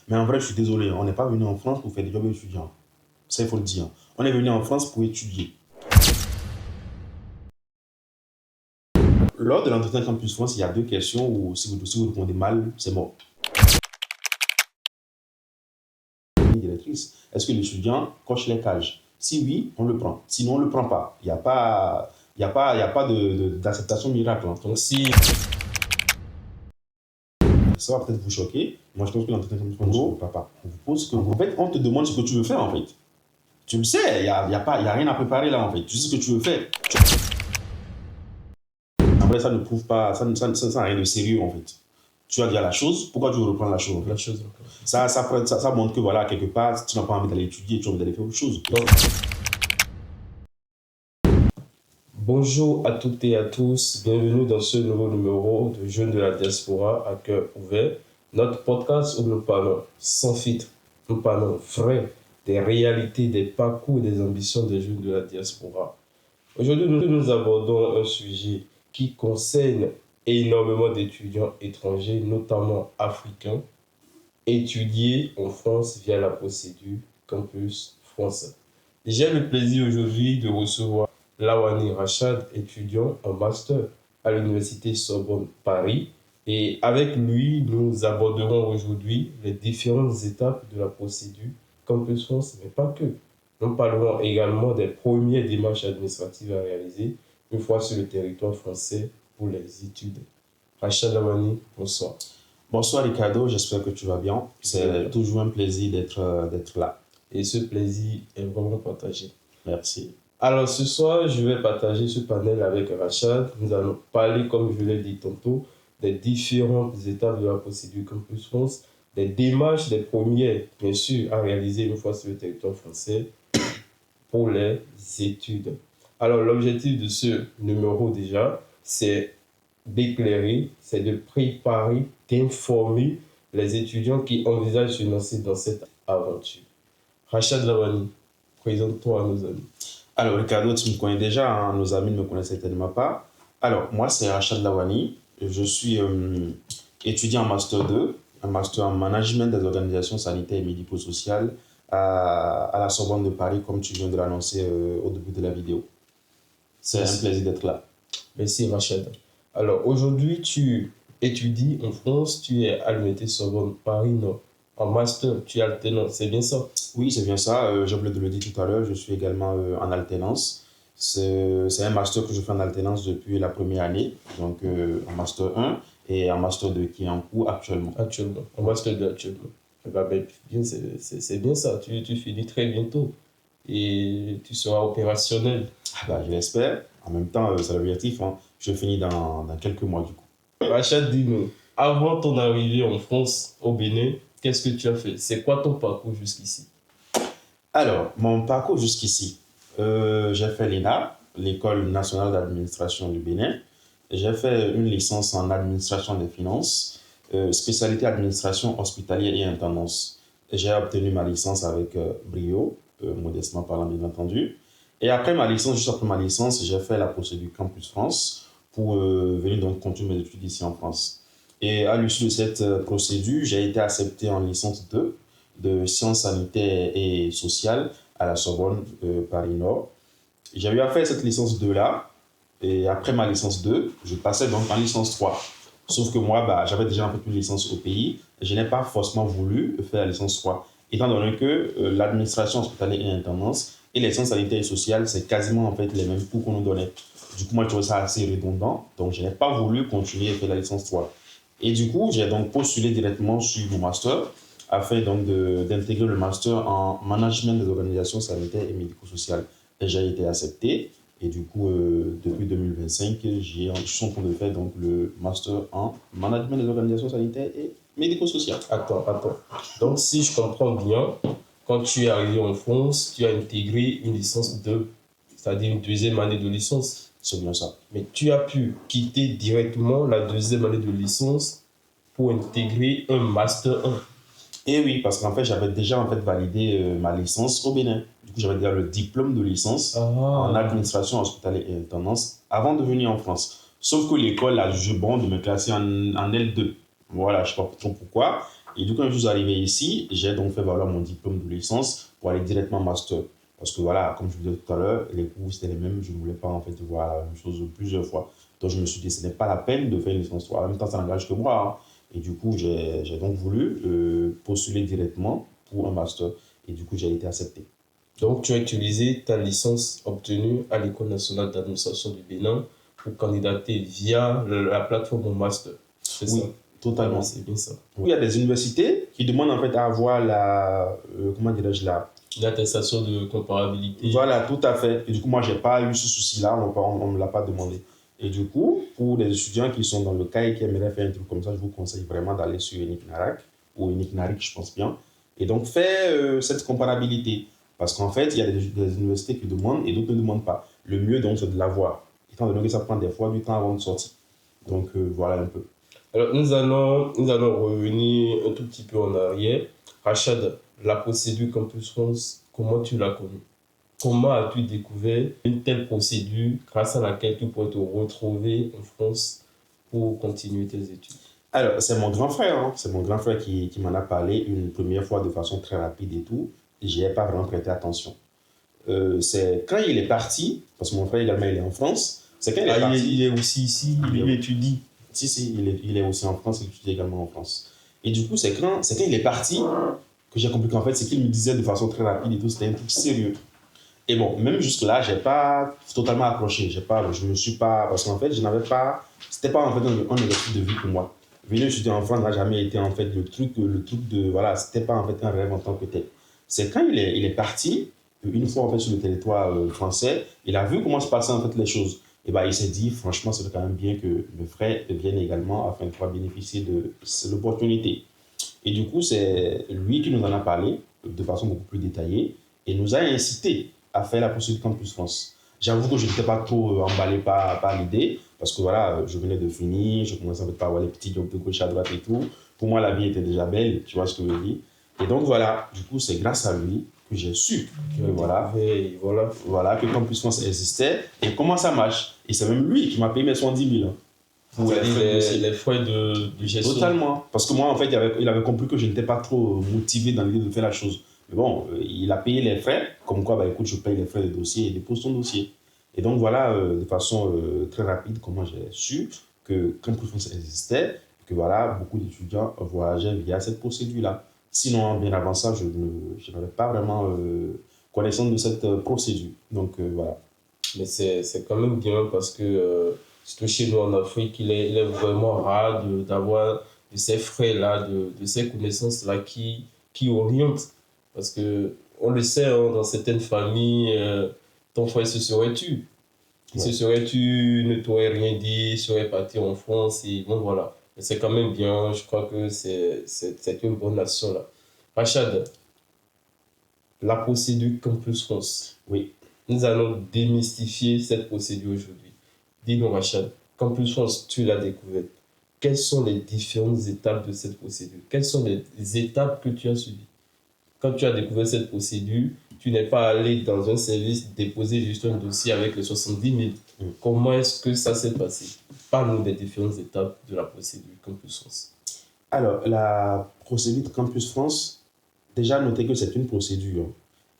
Mais en vrai, je suis désolé, on n'est pas venu en France pour faire des jobs étudiants. Ça, il faut le dire. On est venu en France pour étudier. Lors de l'entretien Campus France, il y a deux questions où si vous répondez mal, c'est mort. Directrice, est-ce que l'étudiant coche les cages? Si oui, on le prend. Sinon, on ne le prend pas. Il n'y a pas, d'acceptation miracle. Donc, si ça va peut-être vous choquer, moi je pense que l'entretien Campus France, on vous pose que, en fait, on te demande ce que tu veux faire, en fait. Tu le sais, il n'y a rien à préparer là, en fait. Tu sais ce que tu veux faire. En vrai, ça ne prouve pas, ça n'a rien de sérieux, en fait. Tu as dit la chose, pourquoi tu veux reprendre la chose, en fait? La chose. Ça montre que, voilà, quelque part, tu n'as pas envie d'aller étudier, tu as envie d'aller faire autre chose. Donc, Bonjour à toutes et à tous, bienvenue dans ce nouveau numéro de Jeunes de la Diaspora à cœur ouvert, notre podcast où nous parlons sans filtre, nous parlons vrai des réalités, des parcours et des ambitions des jeunes de la diaspora. Aujourd'hui, nous abordons un sujet qui concerne énormément d'étudiants étrangers, notamment africains, étudier en France via la procédure Campus France. J'ai le plaisir aujourd'hui de recevoir Lawani Rachad, étudiant en master à l'Université Sorbonne Paris. Et avec lui, nous aborderons aujourd'hui les différentes étapes de la procédure Campus France, mais pas que. Nous parlerons également des premières démarches administratives à réaliser une fois sur le territoire français pour les études. Rachad Lawani, bonsoir. Bonsoir Ricardo, j'espère que tu vas bien. C'est toujours un plaisir d'être là. Et ce plaisir est vraiment partagé. Merci. Alors ce soir, je vais partager ce panel avec Rachad. Nous allons parler, comme je l'ai dit tantôt, des différentes étapes de la procédure Campus France, des démarches, des premières, bien sûr, à réaliser une fois sur le territoire français pour les études. Alors l'objectif de ce numéro déjà, c'est d'éclairer, c'est de préparer, d'informer les étudiants qui envisagent de se lancer dans cette aventure. Rachad Lawani, présente-toi à nos amis. Alors Ricardo, tu me connais déjà, hein, nos amis ne me connaissent certainement pas. Alors moi c'est Rachad Lawani, je suis étudiant en Master 2, un Master en Management des organisations sanitaires et médico-sociales à la Sorbonne de Paris, comme tu viens de l'annoncer au début de la vidéo. C'est un plaisir d'être là. Merci Rachad. Alors aujourd'hui, tu étudies en France, tu es à l'Université Sorbonne Paris Nord. En master, tu es alternant, c'est bien ça? Oui, c'est bien ça. J'ai oublié de le dire tout à l'heure, je suis également en alternance. C'est un master que je fais en alternance depuis la première année, donc en master 1 et en master 2 qui est en cours actuellement. Actuellement, en master 2 actuellement. Bien, c'est bien ça, tu finis très bientôt et tu seras opérationnel. Je l'espère. En même temps, c'est l'objectif. Hein. Je finis dans quelques mois du coup. Rachad, dis-nous, avant ton arrivée en France, au Bénin, qu'est-ce que tu as fait? C'est quoi ton parcours jusqu'ici? Alors, mon parcours jusqu'ici, j'ai fait l'ENA, l'École nationale d'administration du Bénin. J'ai fait une licence en administration des finances, spécialité administration hospitalière et intendance. J'ai obtenu ma licence avec brio, modestement parlant bien entendu. Et après ma licence, juste après ma licence, j'ai fait la procédure Campus France pour venir donc continuer mes études ici en France. Et à l'issue de cette procédure, j'ai été accepté en licence 2 de sciences sanitaires et sociales à la Sorbonne Paris Nord. J'ai eu à faire cette licence 2 là, et après ma licence 2, je passais donc en licence 3. Sauf que moi, j'avais déjà un peu une licence au pays, et je n'ai pas forcément voulu faire la licence 3, étant donné que l'administration hospitalière et intendance et les sciences sanitaires et sociales, c'est quasiment en fait les mêmes cours qu'on nous donnait. Du coup, moi, je trouvais ça assez redondant, donc je n'ai pas voulu continuer à faire la licence 3. Et du coup, j'ai donc postulé directement sur mon master, afin donc d'intégrer le master en management des organisations sanitaires et médico-sociales. Et j'ai été accepté. Et du coup, depuis 2025, je suis en train de faire donc le master en management des organisations sanitaires et médico-sociales. Attends. Donc, si je comprends bien, quand tu es arrivé en France, tu as intégré une licence 2, c'est-à-dire une deuxième année de licence. C'est bien ça. Mais tu as pu quitter directement la deuxième année de licence pour intégrer un master 1. Et oui, parce qu'en fait, j'avais déjà en fait validé ma licence au Bénin. Du coup, j'avais déjà le diplôme de licence en administration hospitalière et intendance avant de venir en France. Sauf que l'école a jugé bon de me classer en L2. Voilà, je ne sais pas trop pourquoi. Et du coup, quand je suis arrivé ici, j'ai donc fait valoir mon diplôme de licence pour aller directement en master. Parce que voilà, comme je vous disais tout à l'heure, les cours c'était les mêmes, je ne voulais pas en fait voir la même chose plusieurs fois. Donc je me suis dit, ce n'est pas la peine de faire une licence 3. En même temps, ça n'engage que moi, hein. Et du coup, j'ai donc voulu postuler directement pour un master. Et du coup, j'ai été accepté. Donc, tu as utilisé ta licence obtenue à l'École nationale d'administration du Bénin pour candidater via la plateforme au master. C'est Oui, ça? totalement. Ah, c'est bien ça. Il y a des universités qui demandent en fait à avoir comment dirais-je, Une attestation de comparabilité. voilà, tout à fait. Et du coup, moi, j'ai pas eu ce souci-là, on ne me l'a pas demandé. Et du coup, pour les étudiants qui sont dans le cas et qui aimeraient faire un truc comme ça, je vous conseille vraiment d'aller sur Eniknarak ou Eniknarik, je pense bien. Et donc, faire cette comparabilité. Parce qu'en fait, il y a des universités qui demandent et d'autres ne demandent pas. Le mieux, donc, c'est de l'avoir. Étant donné que ça prend des fois du temps avant de sortir. Donc, voilà un peu. Alors, nous allons revenir un tout petit peu en arrière. Rachad, la procédure Campus France, comment tu l'as connue? Comment as-tu découvert une telle procédure grâce à laquelle tu pourrais te retrouver en France pour continuer tes études? Alors, c'est mon grand frère, hein. C'est mon grand frère qui m'en a parlé une première fois de façon très rapide et tout. J'y ai pas vraiment prêté attention. C'est quand il est parti, parce que mon frère également il est en France, c'est quand il est parti. Il est aussi ici, il étudie. Si, il est aussi en France, il étudie également en France. Et du coup, c'est quand il est parti que j'ai compris qu'en fait, c'est qu'il me disait de façon très rapide et tout, c'était un truc sérieux. Et bon, même jusque-là, j'ai pas totalement accroché. Je me suis pas, parce qu'en fait, je n'avais pas, c'était pas en fait un objectif de vie pour moi. Venir étudier en France n'a jamais été en fait le truc de, voilà, c'était pas en fait un rêve en tant que tel. C'est quand il est parti, une fois en fait sur le territoire français, il a vu comment se passaient en fait les choses. Et ben, il s'est dit, franchement, c'est quand même bien que mes frères viennent également afin de pouvoir bénéficier de l'opportunité. Et du coup, c'est lui qui nous en a parlé de façon beaucoup plus détaillée et nous a incité à faire la procédure Campus France. J'avoue que je n'étais pas trop emballé par l'idée parce que voilà, je venais de finir, je commençais à avoir les petits jobs de gauche à droite et tout. Pour moi, la vie était déjà belle, tu vois ce que je veux dire. Et donc voilà, du coup, c'est grâce à lui que j'ai su que voilà, que Campus France existait et comment ça marche. Et c'est même lui qui m'a payé mes 110 000 pour les frais de gestion. Totalement. Parce que moi, en fait, il avait compris que je n'étais pas trop motivé dans l'idée de faire la chose. Mais bon, il a payé les frais, comme quoi, bah, écoute, je paye les frais de dossier et dépose ton dossier. Et donc, voilà, de façon très rapide, comment j'ai su que Campus France existait, que voilà, beaucoup d'étudiants voyageaient via cette procédure-là. Sinon, bien avant ça, je n'avais pas vraiment connaissance de cette procédure. Donc, voilà. Mais c'est quand même bien parce que, surtout chez nous en Afrique, il est vraiment rare d'avoir de ces frais-là, de ces connaissances-là qui orientent. Parce que, on le sait, hein, dans certaines familles, ton frère se serait tu. Il se serait tu, ne t'aurait rien dit, serait parti en France, et bon, voilà. Mais c'est quand même bien, je crois que c'est une bonne action là. Rachad, la procédure Campus France. Oui. Nous allons démystifier cette procédure aujourd'hui. Dis-nous, Rachad, Campus France, tu l'as découverte. Quelles sont les différentes étapes de cette procédure? Quelles sont les étapes que tu as suivies? Quand tu as découvert cette procédure, tu n'es pas allé dans un service déposer juste un dossier avec les 70 000. Comment est-ce que ça s'est passé? Parle-nous des différentes étapes de la procédure Campus France. Alors, la procédure Campus France, déjà notez que c'est une procédure.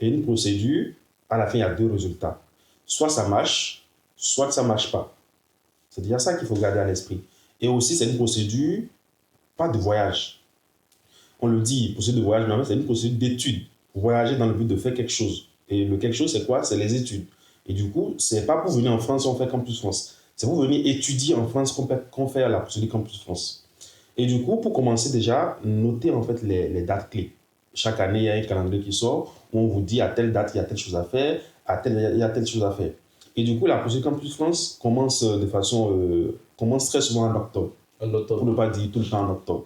Et une procédure, à la fin, il y a deux résultats. Soit ça marche, soit ça ne marche pas. C'est déjà ça qu'il faut garder à l'esprit. Et aussi, c'est une procédure, pas de voyage. On le dit, procédure de voyage, mais en fait, c'est une procédure d'étude. Voyager dans le but de faire quelque chose. Et le quelque chose, c'est quoi? C'est les études. Et du coup, ce n'est pas pour venir en France, on fait Campus France. C'est pour venir étudier en France qu'on fait la procédure Campus France. Et du coup, pour commencer déjà, notez en fait les dates clés. Chaque année, il y a un calendrier qui sort où on vous dit à telle date, il y a telle chose à faire, il y a telle chose à faire. Et du coup, la procédure Campus France commence commence très souvent en octobre. Pour ne pas dire tout le temps en octobre.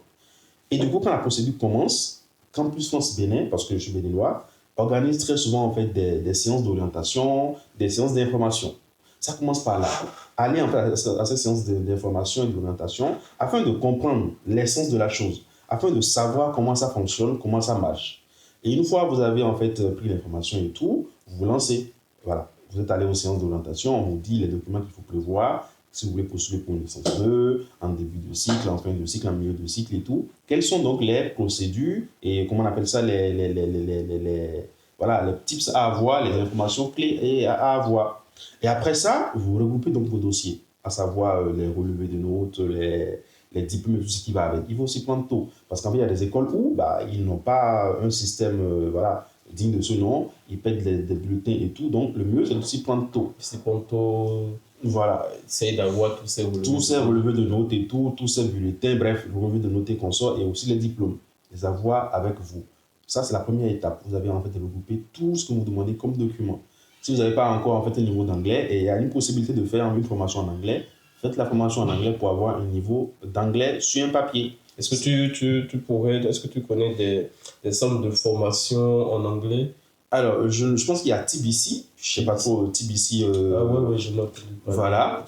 Et du coup, quand la procédure commence, Campus France Bénin, parce que je suis béninois, organise très souvent en fait des séances d'orientation, des séances d'information. Ça commence par là. Aller en fait à ces séances d'information et d'orientation afin de comprendre l'essence de la chose, afin de savoir comment ça fonctionne, comment ça marche. Et une fois que vous avez en fait pris l'information et tout, vous vous lancez. Voilà. Vous êtes allé aux séances d'orientation, on vous dit les documents qu'il faut prévoir, si vous voulez postuler pour une licence 2, en début de cycle, en fin de cycle, en milieu de cycle et tout. Quelles sont donc les procédures et comment on appelle ça, voilà, les tips à avoir, les informations clés à avoir. Et après ça, vous regroupez donc vos dossiers, à savoir les relevés de notes, les diplômes et tout ce qui va avec. Il faut aussi prendre tôt. Parce qu'en fait, il y a des écoles où ils n'ont pas un système voilà, digne de ce nom. Ils pètent des bulletins et tout. Donc, le mieux, c'est de s'y prendre tôt. C'est prendre tôt. Voilà. Essaye d'avoir tous ces relevés. Tous ces relevés de notes et tout, tous ces bulletins, bref, le relevé de notes et consorts, et aussi les diplômes. Les avoir avec vous. Ça, c'est la première étape. Vous avez en fait regrouper tout ce que vous demandez comme document. Si vous n'avez pas encore en fait un niveau d'anglais, et il y a une possibilité de faire une formation en anglais, faites la formation en anglais pour avoir un niveau d'anglais sur un papier. Est-ce que tu connais des centres de formation en anglais? Alors, je pense qu'il y a TBC, je ne sais pas trop, TBC. Ah ouais, je note. Voilà,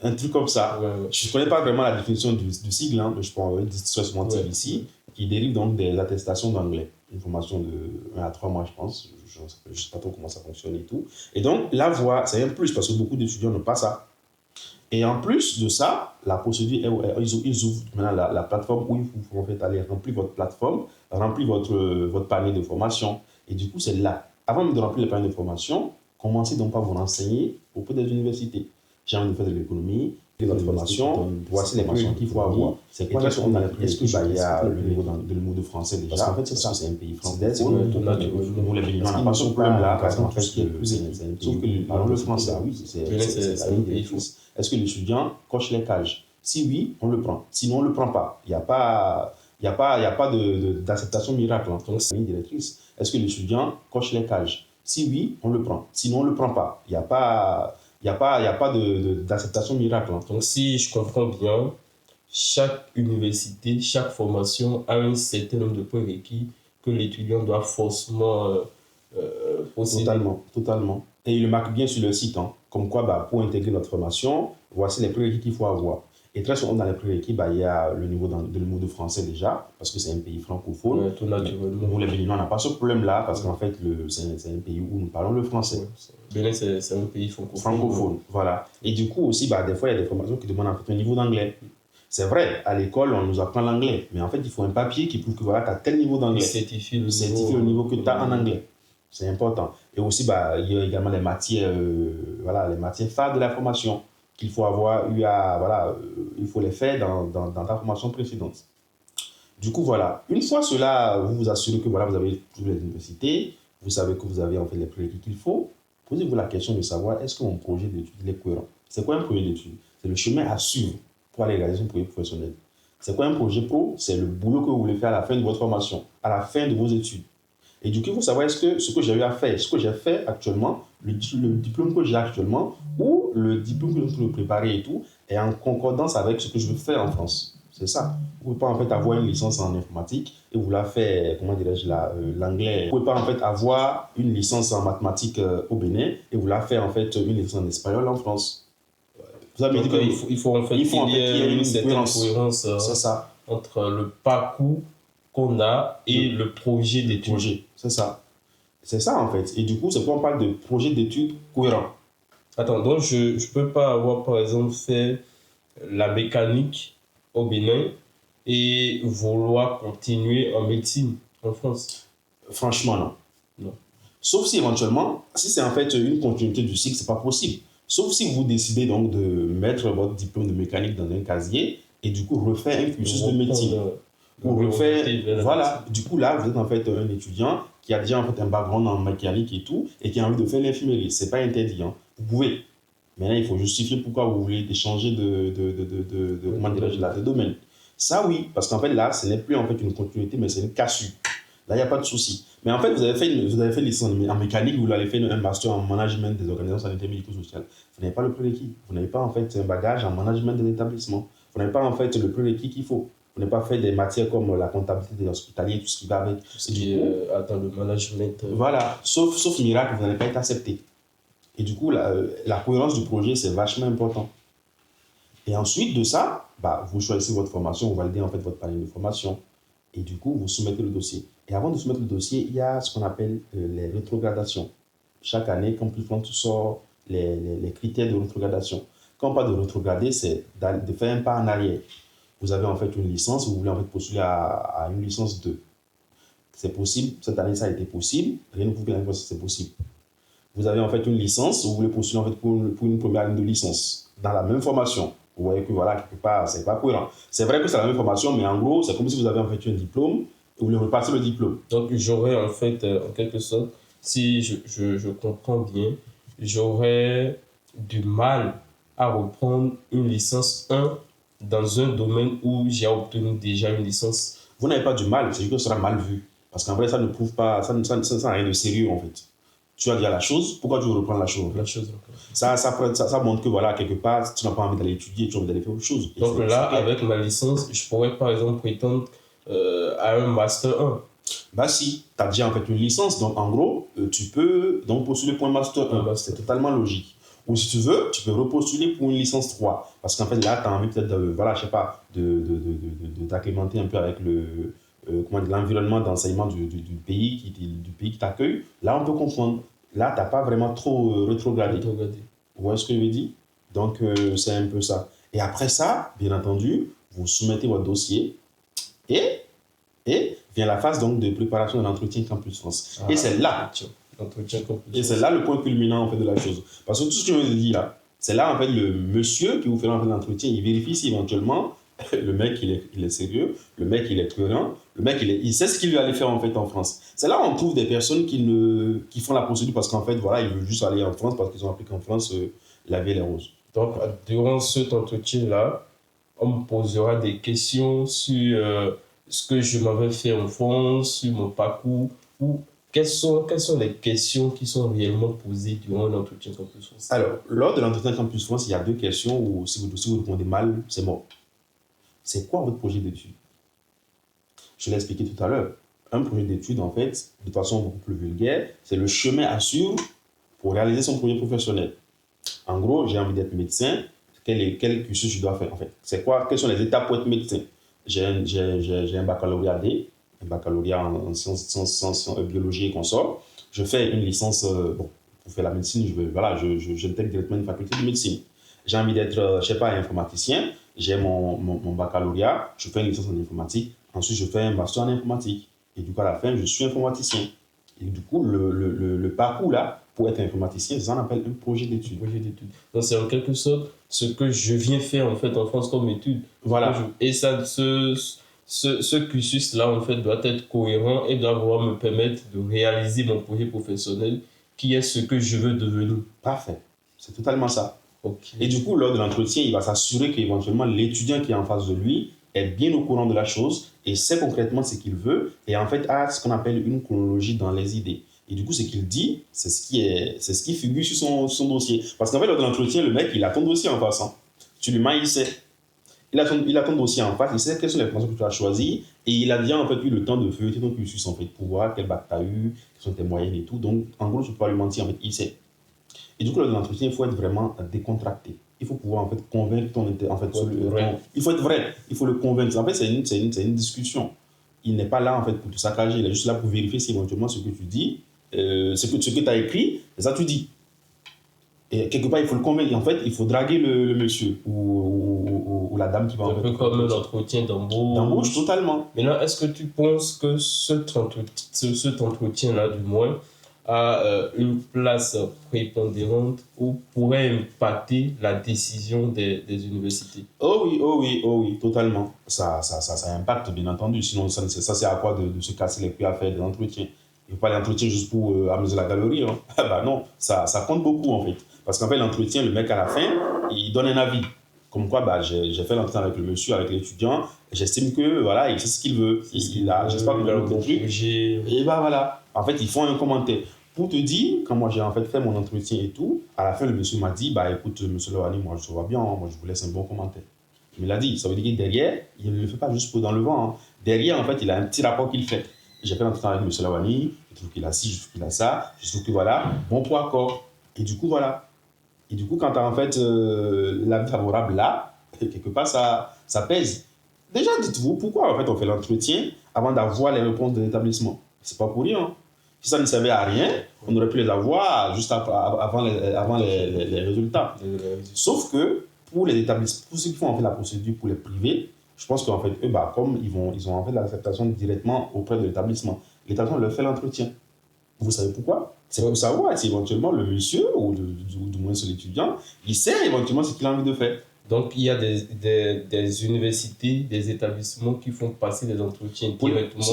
un truc comme ça. Ouais. Je ne connais pas vraiment la définition du sigle, hein, mais je pense que c'est sûrement TBC, qui dérive donc des attestations d'anglais. Une formation de 1 à 3 mois, je pense. Je ne sais pas trop comment ça fonctionne et tout. Et donc, la voie, c'est un plus parce que beaucoup d'étudiants n'ont pas ça. Et en plus de ça, la procédure, ils ouvrent maintenant la plateforme où il faut en fait aller remplir votre plateforme, remplir votre panier de formation. Et du coup, c'est là. Avant de remplir le panier de formation, commencez donc par vous renseigner auprès des universités. J'ai envie de faire de l'économie, de votre formation, voici les prérequis qu'il faut avoir. C'est quoi les prérequis? Est-ce qu'il y a le niveau de français déjà? Parce qu'en fait, c'est ça, c'est un pays français. Nous, les Béninois, on n'a pas ce problème-là, parce qu'en fait, c'est un pays. Parlons le français, oui, c'est un pays. Est-ce que l'étudiant coche les cases? Si oui, on le prend. Sinon, on ne le prend pas. Il n'y a pas d'acceptation miracle. Donc, c'est une directrice. Est-ce que l'étudiant coche les cases? Si oui, on le prend. Sinon, on ne le prend pas. Il n'y a pas d'acceptation miracle. Donc, si je comprends bien, chaque université, chaque formation a un certain nombre de prérequis que l'étudiant doit forcément posséder. Totalement. Et il le marque bien sur le site. Comme quoi, pour intégrer notre formation, voici les prérequis qu'il faut avoir. Et très souvent, dans les prérequis, il y a le niveau de français déjà, parce que c'est un pays francophone. Ouais, tout naturellement. Nous, les Béninois, on n'a pas ce problème-là, parce qu'en fait, c'est un pays où nous parlons le français. Ouais, Bénin, c'est un pays francophone. Voilà. Et du coup, aussi, des fois, il y a des formations qui demandent en fait un niveau d'anglais. C'est vrai, à l'école, on nous apprend l'anglais, mais en fait, il faut un papier qui prouve que tu as tel niveau d'anglais. Certifie le niveau que tu as en anglais. C'est important. Et aussi, il y a également les matières, les matières phares de la formation qu'il faut avoir eu il faut les faire dans ta formation précédente. Du coup, voilà. Une fois cela, vous vous assurez que vous avez trouvé les universités, vous savez que vous avez en fait les prérequis qu'il faut. Posez-vous la question de savoir est-ce que mon projet d'études est cohérent? C'est quoi un projet d'études? C'est le chemin à suivre pour aller réaliser un projet professionnel. C'est quoi un projet pro? C'est le boulot que vous voulez faire à la fin de votre formation, à la fin de vos études. Et du coup, il faut savoir est-ce que ce que j'ai eu à faire, ce que j'ai fait actuellement, le diplôme que j'ai actuellement, ou le diplôme que je suis préparer et tout, est en concordance avec ce que je veux faire en France. C'est ça. Vous ne pouvez pas en fait avoir une licence en informatique et vous la faire, l'anglais. Vous ne pouvez pas en fait avoir une licence en mathématiques au Bénin et vous la faire en fait une licence en espagnol en France. Vous avez dit qu'il faut en fait qu'il y ait une certaine cohérence entre le parcours qu'on a et le projet d'études. C'est ça. C'est ça en fait. Et du coup, c'est pourquoi on parle de projet d'études cohérent. Attends, donc je ne peux pas avoir par exemple fait la mécanique au Bénin et vouloir continuer en médecine en France? Franchement, non. Sauf si éventuellement, si c'est en fait une continuité du cycle, c'est pas possible. Sauf si vous décidez donc de mettre votre diplôme de mécanique dans un casier et du coup refaire un cursus de médecine. Ou refaire, voilà, du coup là, vous êtes en fait un étudiant qui a déjà en fait un background en mécanique et tout, et qui a envie de faire l'infirmerie. C'est pas interdit, vous pouvez. Maintenant, il faut justifier pourquoi vous voulez changer de domaine. Ça, oui, parce qu'en fait, là, ce n'est plus en fait une continuité, mais c'est une cassure. Là, il n'y a pas de souci. Mais en fait, vous avez fait une licence en mécanique, vous avez fait un master en management des organisations sanitaires médico-sociales. Vous n'avez pas le prérequis. Vous n'avez pas en fait un bagage en management des établissements. Vous n'avez pas en fait le prérequis qu'il faut. Vous n'avez pas fait des matières comme la comptabilité des hospitaliers, tout ce qui va avec. Tout ce qui est le management. Voilà, sauf miracle, vous n'allez pas être accepté. Et du coup, la cohérence du projet, c'est vachement important. Et ensuite de ça, vous choisissez votre formation, vous validez en fait votre panier de formation. Et du coup, vous soumettez le dossier. Et avant de soumettre le dossier, il y a ce qu'on appelle les rétrogradations. Chaque année, quand Plus sort les critères de rétrogradation. Quand on parle de rétrograder, c'est de faire un pas en arrière. Vous avez en fait une licence, vous voulez en fait postuler à une licence 2. C'est possible, cette année ça a été possible, rien ne prouve que l'année prochaine c'est possible. Vous avez en fait une licence, vous voulez postuler en fait pour une première année de licence, dans la même formation. Vous voyez que voilà, quelque part, c'est pas cohérent. C'est vrai que c'est la même formation, mais en gros, c'est comme si vous avez en fait un diplôme et vous voulez repasser le diplôme. Donc, j'aurais en fait, en quelque sorte, si je comprends bien, j'aurais du mal à reprendre une licence 1 dans un domaine où j'ai obtenu déjà une licence. Vous n'avez pas du mal, c'est juste que ce sera mal vu. Parce qu'en vrai, ça ne prouve pas, ça n'a rien de sérieux en fait. Tu as dit la chose, pourquoi tu veux reprendre la chose? Ça montre que voilà, quelque part, tu n'as pas envie d'aller étudier, tu as envie d'aller faire autre chose. Donc là, avec ma licence, je pourrais par exemple prétendre à un Master 1. Bah si, tu as déjà en fait une licence, donc en gros, tu peux donc postuler pour un Master 1. C'est totalement logique. Ou si tu veux, tu peux repostuler pour une licence 3. Parce qu'en fait, là, tu as envie peut-être voilà, je sais pas, de t'acclimater un peu avec l'environnement d'enseignement du pays qui t'accueille. Là, on peut comprendre. Là, tu n'as pas vraiment trop rétrogradé. Vous voyez ce que je veux dire? Donc, c'est un peu ça. Et après ça, bien entendu, vous soumettez votre dossier et vient la phase donc, de préparation de l'entretien Campus France. Et c'est là. Et c'est là le point culminant en fait, de la chose. Parce que tout ce que je viens de dire là, c'est là en fait le monsieur qui vous fait l'entretien, il vérifie si éventuellement le mec il est sérieux, le mec il est cohérent, le mec il sait ce qu'il veut aller faire en fait en France. C'est là où on trouve des personnes qui font la procédure parce qu'en fait voilà, ils veulent juste aller en France parce qu'ils ont appris qu'en France la vie est rose. Donc durant cet entretien là, on me posera des questions sur ce que je m'avais fait en France, sur mon parcours, ou quelles sont les questions qui sont réellement posées durant l'entretien Campus France? Alors, lors de l'entretien Campus France, il y a 2 questions où si vous répondez mal, c'est mort. C'est quoi votre projet d'études? Je l'ai expliqué tout à l'heure. Un projet d'études, en fait, de façon beaucoup plus vulgaire, c'est le chemin à suivre pour réaliser son projet professionnel. En gros, j'ai envie d'être médecin. Quel cursus je dois faire, en fait? Quelles sont les étapes pour être médecin? J'ai un baccalauréat D, un baccalauréat en sciences biologie et consorts. Je fais une licence, pour faire la médecine, j'intègre directement une faculté de médecine. J'ai envie d'être, je sais pas, informaticien. J'ai mon baccalauréat, je fais une licence en informatique. Ensuite, je fais un master en informatique. Et du coup, à la fin, je suis informaticien. Et du coup, le parcours là, pour être informaticien, ça on appelle un projet d'études. Donc, c'est en quelque sorte ce que je viens faire en fait en France comme étude. Voilà. Et ça, ce cursus-là, en fait, doit être cohérent et doit pouvoir me permettre de réaliser mon projet professionnel qui est ce que je veux devenir. Parfait. C'est totalement ça. Okay. Et du coup, lors de l'entretien, il va s'assurer qu'éventuellement l'étudiant qui est en face de lui est bien au courant de la chose et sait concrètement ce qu'il veut et en fait a ce qu'on appelle une chronologie dans les idées. Et du coup, ce qu'il dit, c'est ce qui figure sur son dossier. Parce qu'en fait, lors de l'entretien, le mec, il a ton dossier en face. Hein. Tu lui mets, il sait. Il a ton dossier en face, il sait quelles sont les formations que tu as choisies et il a déjà en fait eu le temps de feuilleter ton cursus en fait pour voir quel bac tu as eu, quelles sont tes moyennes et tout. Donc, en gros, je ne peux pas lui mentir, en fait, il sait. Et du coup, lors de l'entretien, il faut être vraiment décontracté. Il faut pouvoir en fait convaincre il faut être vrai, il faut le convaincre. En fait, c'est une discussion. Il n'est pas là en fait pour te saccager, il est juste là pour vérifier si éventuellement ce que tu dis, ce que tu as écrit, c'est ça que tu dis. Et quelque part, il faut le convaincre. En fait, il faut draguer le monsieur ou la dame qui va en fait. Un peu comme l'entretien d'embauche. D'embauche, totalement. Maintenant, est-ce que tu penses que cet entretien-là, du moins, a une place prépondérante ou pourrait impacter la décision des universités? Oh oui, totalement. Ça impacte, bien entendu. Sinon, ça c'est à quoi de se casser les pieds à faire des entretiens. Il ne faut pas l'entretien juste pour amuser la galerie. Hein. Bah non, ça compte beaucoup en fait. Parce qu'en fait, l'entretien, le mec à la fin, il donne un avis. Comme quoi, bah, j'ai fait l'entretien avec le monsieur, avec l'étudiant, j'estime que voilà, il sait ce qu'il veut. J'espère qu'il a le bon truc. Et bah voilà. En fait, ils font un commentaire. Pour te dire, quand moi j'ai en fait mon entretien et tout, à la fin, le monsieur m'a dit, bah écoute, monsieur Lewani, moi je te vois bien, moi je vous laisse un bon commentaire. Il me l'a dit. Ça veut dire que derrière, il ne le fait pas juste pour dans le vent. Hein. Derrière, en fait, il a un petit rapport qu'il fait. J'ai fait l'entretien avec monsieur Lewani, je trouve qu'il a ci, je trouve qu'il a ça, je trouve que voilà, bon pour accord. Et du coup, voilà. Et du coup, quand tu as en fait l'avis favorable là, quelque part, ça pèse. Déjà, dites-vous, pourquoi en fait on fait l'entretien avant d'avoir les réponses de l'établissement? C'est pas pour rien. Si ça ne servait à rien, on aurait pu les avoir juste avant les résultats. Sauf que pour les établissements, pour ceux qui font en fait la procédure pour les privés, je pense qu'en fait, eux, comme ils ont en fait l'acceptation directement auprès de l'établissement, l'établissement leur fait l'entretien. Vous savez pourquoi? C'est pour savoir si éventuellement le monsieur, ou du moins l'étudiant, il sait éventuellement ce qu'il a envie de faire. Donc, il y a des universités, des établissements qui font passer des entretiens directement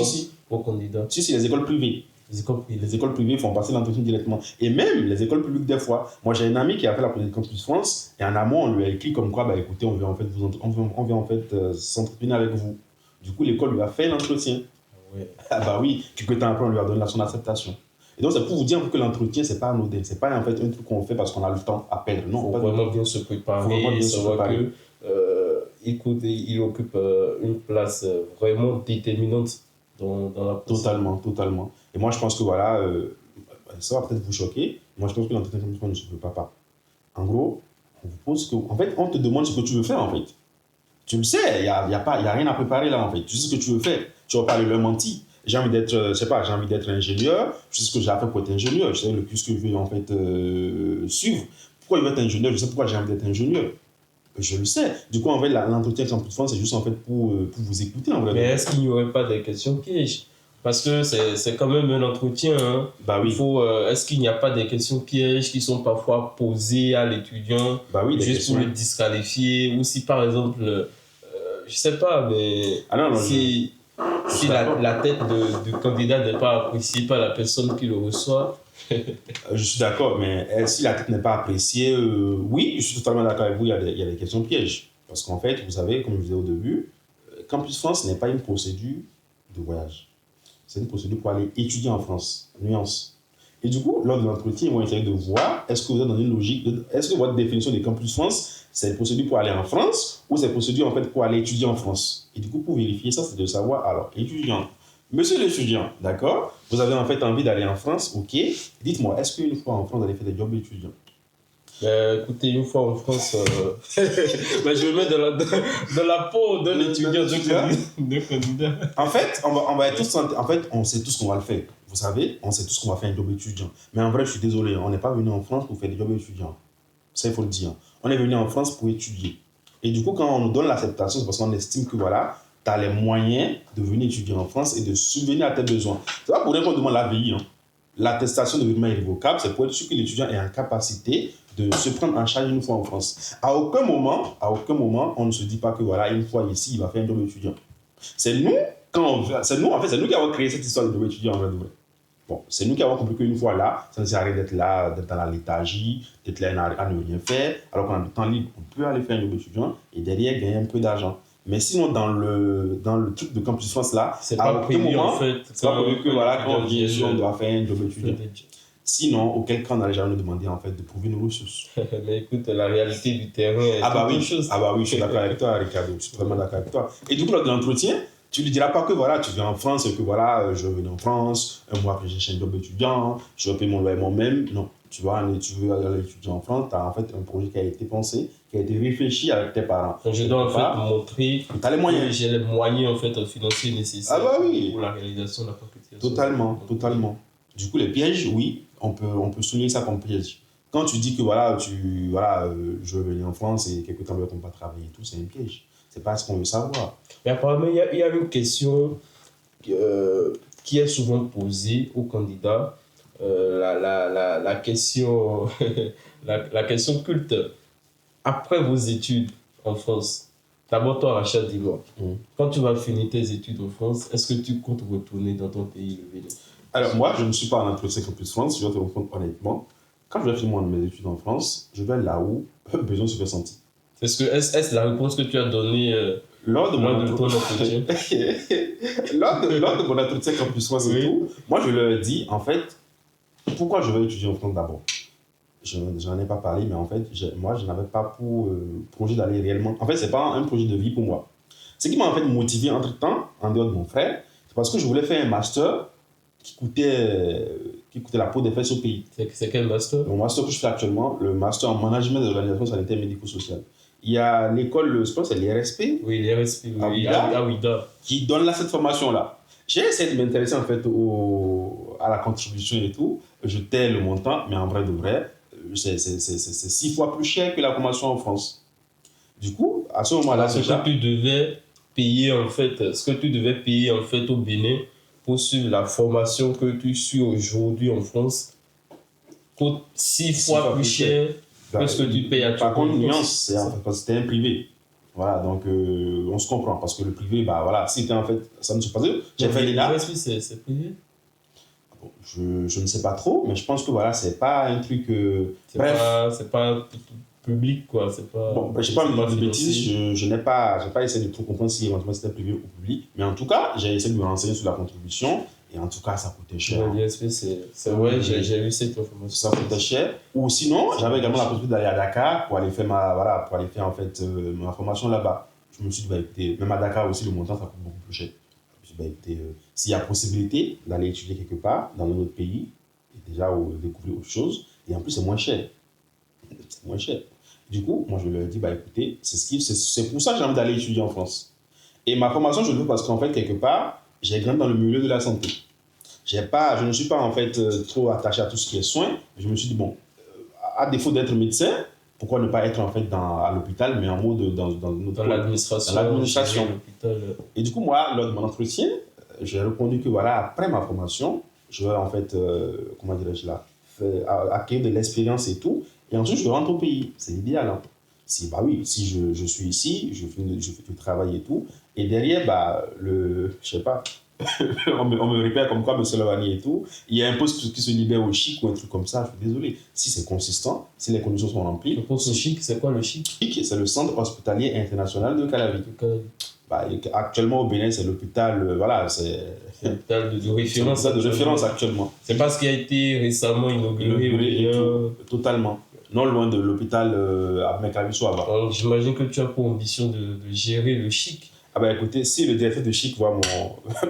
aux candidats. Si, les écoles privées. Les écoles privées font passer l'entretien directement. Et même les écoles publiques, des fois. Moi, j'ai un ami qui a fait la politique Campus France, et en amont, on lui a écrit comme quoi, écoutez, on vient en fait s'entretenir avec vous. Du coup, l'école lui a fait l'entretien. Ouais. Ah oui, quelques temps après, on lui a donné son acceptation. Et donc, c'est pour vous dire que l'entretien, c'est pas anodin. C'est pas en fait un truc qu'on fait parce qu'on a le temps à perdre. Non, il faut vraiment bien se préparer et savoir qu'il occupe une place vraiment déterminante dans la procédure. Totalement. Et moi, je pense que voilà, ça va peut-être vous choquer. Moi, je pense que l'entretien ne se prépare pas. En gros, on vous pose en fait, on te demande ce que tu veux faire en fait. Tu le sais, il y a rien à préparer là en fait. Tu sais ce que tu veux faire. Tu vas pas leur mentir. J'ai envie d'être, j'ai envie d'être ingénieur. Je sais ce que j'ai à faire pour être ingénieur. Je sais le plus que je veux en fait suivre. Pourquoi je veux être ingénieur? Je sais pourquoi j'ai envie d'être ingénieur. Je le sais. Du coup, en fait, l'entretien Campus France, c'est juste en fait pour vous écouter en vrai. Mais est-ce qu'il n'y aurait pas des questions pièges? Parce que c'est quand même un entretien. Hein. Oui. Est-ce qu'il n'y a pas des questions pièges qui sont parfois posées à l'étudiant juste pour le disqualifier? Ou si par exemple, je ne sais pas, mais si la tête du candidat n'est pas appréciée par la personne qui le reçoit. Je suis d'accord, mais si la tête n'est pas appréciée, oui, je suis totalement d'accord avec vous, il y a des questions pièges. Parce qu'en fait, vous savez, comme je disais au début, Campus France n'est pas une procédure de voyage. C'est une procédure pour aller étudier en France. Nuance. Et du coup, lors de l'entretien, ils vont essayer de voir est-ce que vous êtes dans une logique, est-ce que votre définition de Campus France, c'est une procédure pour aller en France ou c'est une procédure en fait pour aller étudier en France. Et du coup, pour vérifier ça, c'est de savoir, alors, étudiant, monsieur l'étudiant, d'accord, vous avez en fait envie d'aller en France, ok, dites-moi, est-ce qu'une fois en France, vous allez faire des jobs étudiants? Écoutez, une fois en France, je me mets dans la peau de l'étudiant, de candidat. En fait, on va être tous, en fait, on sait tous qu'on va le faire. Vous savez, on sait tous qu'on va faire un job étudiant. Mais en vrai, je suis désolé, on n'est pas venu en France pour faire des jobs étudiants. Ça, il faut le dire. On est venu en France pour étudier. Et du coup, quand on nous donne l'acceptation, c'est parce qu'on estime que voilà, tu as les moyens de venir étudier en France et de subvenir à tes besoins. C'est pas pour rien qu'on demande l'AVI. L'attestation de vêtements irrévocable, c'est pour être sûr que l'étudiant est en capacité de se prendre en charge une fois en France. À aucun moment, on ne se dit pas que voilà, une fois ici, il va faire un job étudiant. C'est nous, c'est nous qui avons créé cette histoire de job étudiant en vrai de vrai. Bon, c'est nous qui avons compris qu'une fois là, ça ne sert à rien d'être là, d'être dans la léthargie, d'être là à ne rien faire, alors qu'on a du temps libre, on peut aller faire un job étudiant et derrière gagner un peu d'argent. Mais sinon, dans le truc de Campus France là, c'est pas prévu en fait. C'est pas prévu que voilà, quand on vient ici, on doit faire un job étudiant. Sinon, auquel cas on allait jamais nous demander en fait de prouver nos ressources. Mais écoute, la réalité du terrain est autre chose. Oui, je suis d'accord avec toi, Ricardo. Je suis vraiment d'accord avec toi. Et du coup, lors de l'entretien, tu lui diras pas que voilà, tu viens en France et que voilà, je veux venir en France, un mois après j'ai cherché un job étudiant, je vais payer mon loyer moi-même. Non, tu veux aller étudier en France, tu as en fait un projet qui a été pensé, qui a été réfléchi avec tes parents. Je dois en fait montrer que tu as les moyens. J'ai les moyens en fait financiers nécessaires pour la réalisation de la faculté. Totalement. Du coup, les pièges, oui, on peut souligner ça comme piège. Quand tu dis que voilà, je veux venir en France et quelque temps on ne va pas travailler et tout, c'est un piège. C'est pas ce qu'on veut savoir. Mais apparemment, il y a une question qui est souvent posée aux candidats. La question, la question culte. Après vos études en France, d'abord toi, Rachel, dis-moi, quand tu vas finir tes études en France, est-ce que tu comptes retourner dans ton pays, le Bénin? Alors, moi, je ne suis pas en entretien Campus France, je vais te répondre honnêtement. Quand je vais finir mes études en France, je vais là où besoin se fait sentir. Est-ce la réponse que tu as donnée lors de mon entretien lors de mon entretien Campus France et tout, moi, je leur dis, en fait, pourquoi je vais étudier en France d'abord? Je n'en ai pas parlé, mais en fait, moi, je n'avais pas pour projet d'aller réellement. En fait, ce n'est pas un projet de vie pour moi. Ce qui m'a en fait motivé entre-temps, en dehors de mon frère, c'est parce que je voulais faire un master qui coûtait la peau des fesses au pays. C'est quel master? Mon master que je fais actuellement, le master en management de l'organisation sanitaire médico-sociale. Il y a l'école, je pense, c'est l'IRSP. Oui, l'IRSP, oui, à Ouida. Qui donne là cette formation-là. J'ai essayé de m'intéresser en fait à la contribution et tout. Je tais le montant, mais en vrai de vrai, c'est 6 fois plus cher que la formation en France. Du coup, à ce moment-là, Ce que tu devais payer en fait, ce que tu devais payer en fait au Bénin pour suivre la formation que tu suis aujourd'hui en France coûte 6 fois plus cher que ce que tu payes Par actuellement. contre, nuance, c'est en fait parce que c'était un privé. Voilà, donc on se comprend parce que le privé, bah voilà, c'était en fait, ça ne se passe pas. J'ai fait l'ENA. C'est privé. Bon, je ne sais pas trop, mais je pense que voilà, c'est pas un truc. C'est pas public quoi. C'est pas. Bon, je n'ai pas envie de dire de bêtises, je n'ai pas essayé de tout comprendre si éventuellement c'était privé ou public, mais en tout cas, j'ai essayé de me renseigner sur la contribution et en tout cas, ça coûtait cher. L'ISP, c'est vrai, j'ai eu cette information. Ça coûtait cher. Ou sinon, j'avais également la possibilité d'aller à Dakar pour aller faire en fait ma formation là-bas. Je me suis dit, bah écoutez, même à Dakar aussi, le montant, ça coûte beaucoup plus cher. Je me suis dit, bah écoutez, s'il y a possibilité d'aller étudier quelque part dans un autre pays, et déjà découvrir autre chose, et en plus, c'est moins cher. C'est moins cher. Du coup, moi, je leur ai dit, bah écoutez, c'est pour ça que j'ai envie d'aller étudier en France. Et ma formation, je le veux parce qu'en fait, quelque part, j'ai grandi dans le milieu de la santé. Je ne suis pas en fait trop attaché à tout ce qui est soins. Je me suis dit, bon, à défaut d'être médecin, pourquoi ne pas être en fait à l'hôpital, mais en mode dans l'administration. Et du coup, moi, lors de mon entretien, j'ai répondu que voilà, après ma formation, je vais en fait, comment dirais-je là, acquérir de l'expérience et tout, et ensuite je rentre au pays. C'est idéal. Hein. Si, bah oui, si je suis ici, je fais du travail et tout, et derrière, bah, je sais pas, on me répète comme quoi, M. Lavani et tout, il y a un poste qui se libère au chic ou un truc comme ça, je suis désolé. Si c'est consistant, si les conditions sont remplies. Le poste au chic, c'est quoi le chic? Chic, c'est le centre hospitalier international de Calavi. Bah, actuellement au Bénin, c'est l'hôpital, voilà, c'est l'hôpital de référence. C'est de référence actuellement. C'est parce qu'il a été récemment inauguré. Totalement. Non loin de l'hôpital à Mekaliso. J'imagine que tu as pour ambition de gérer le chic. Ah bah écoutez, si le directeur de Chic voit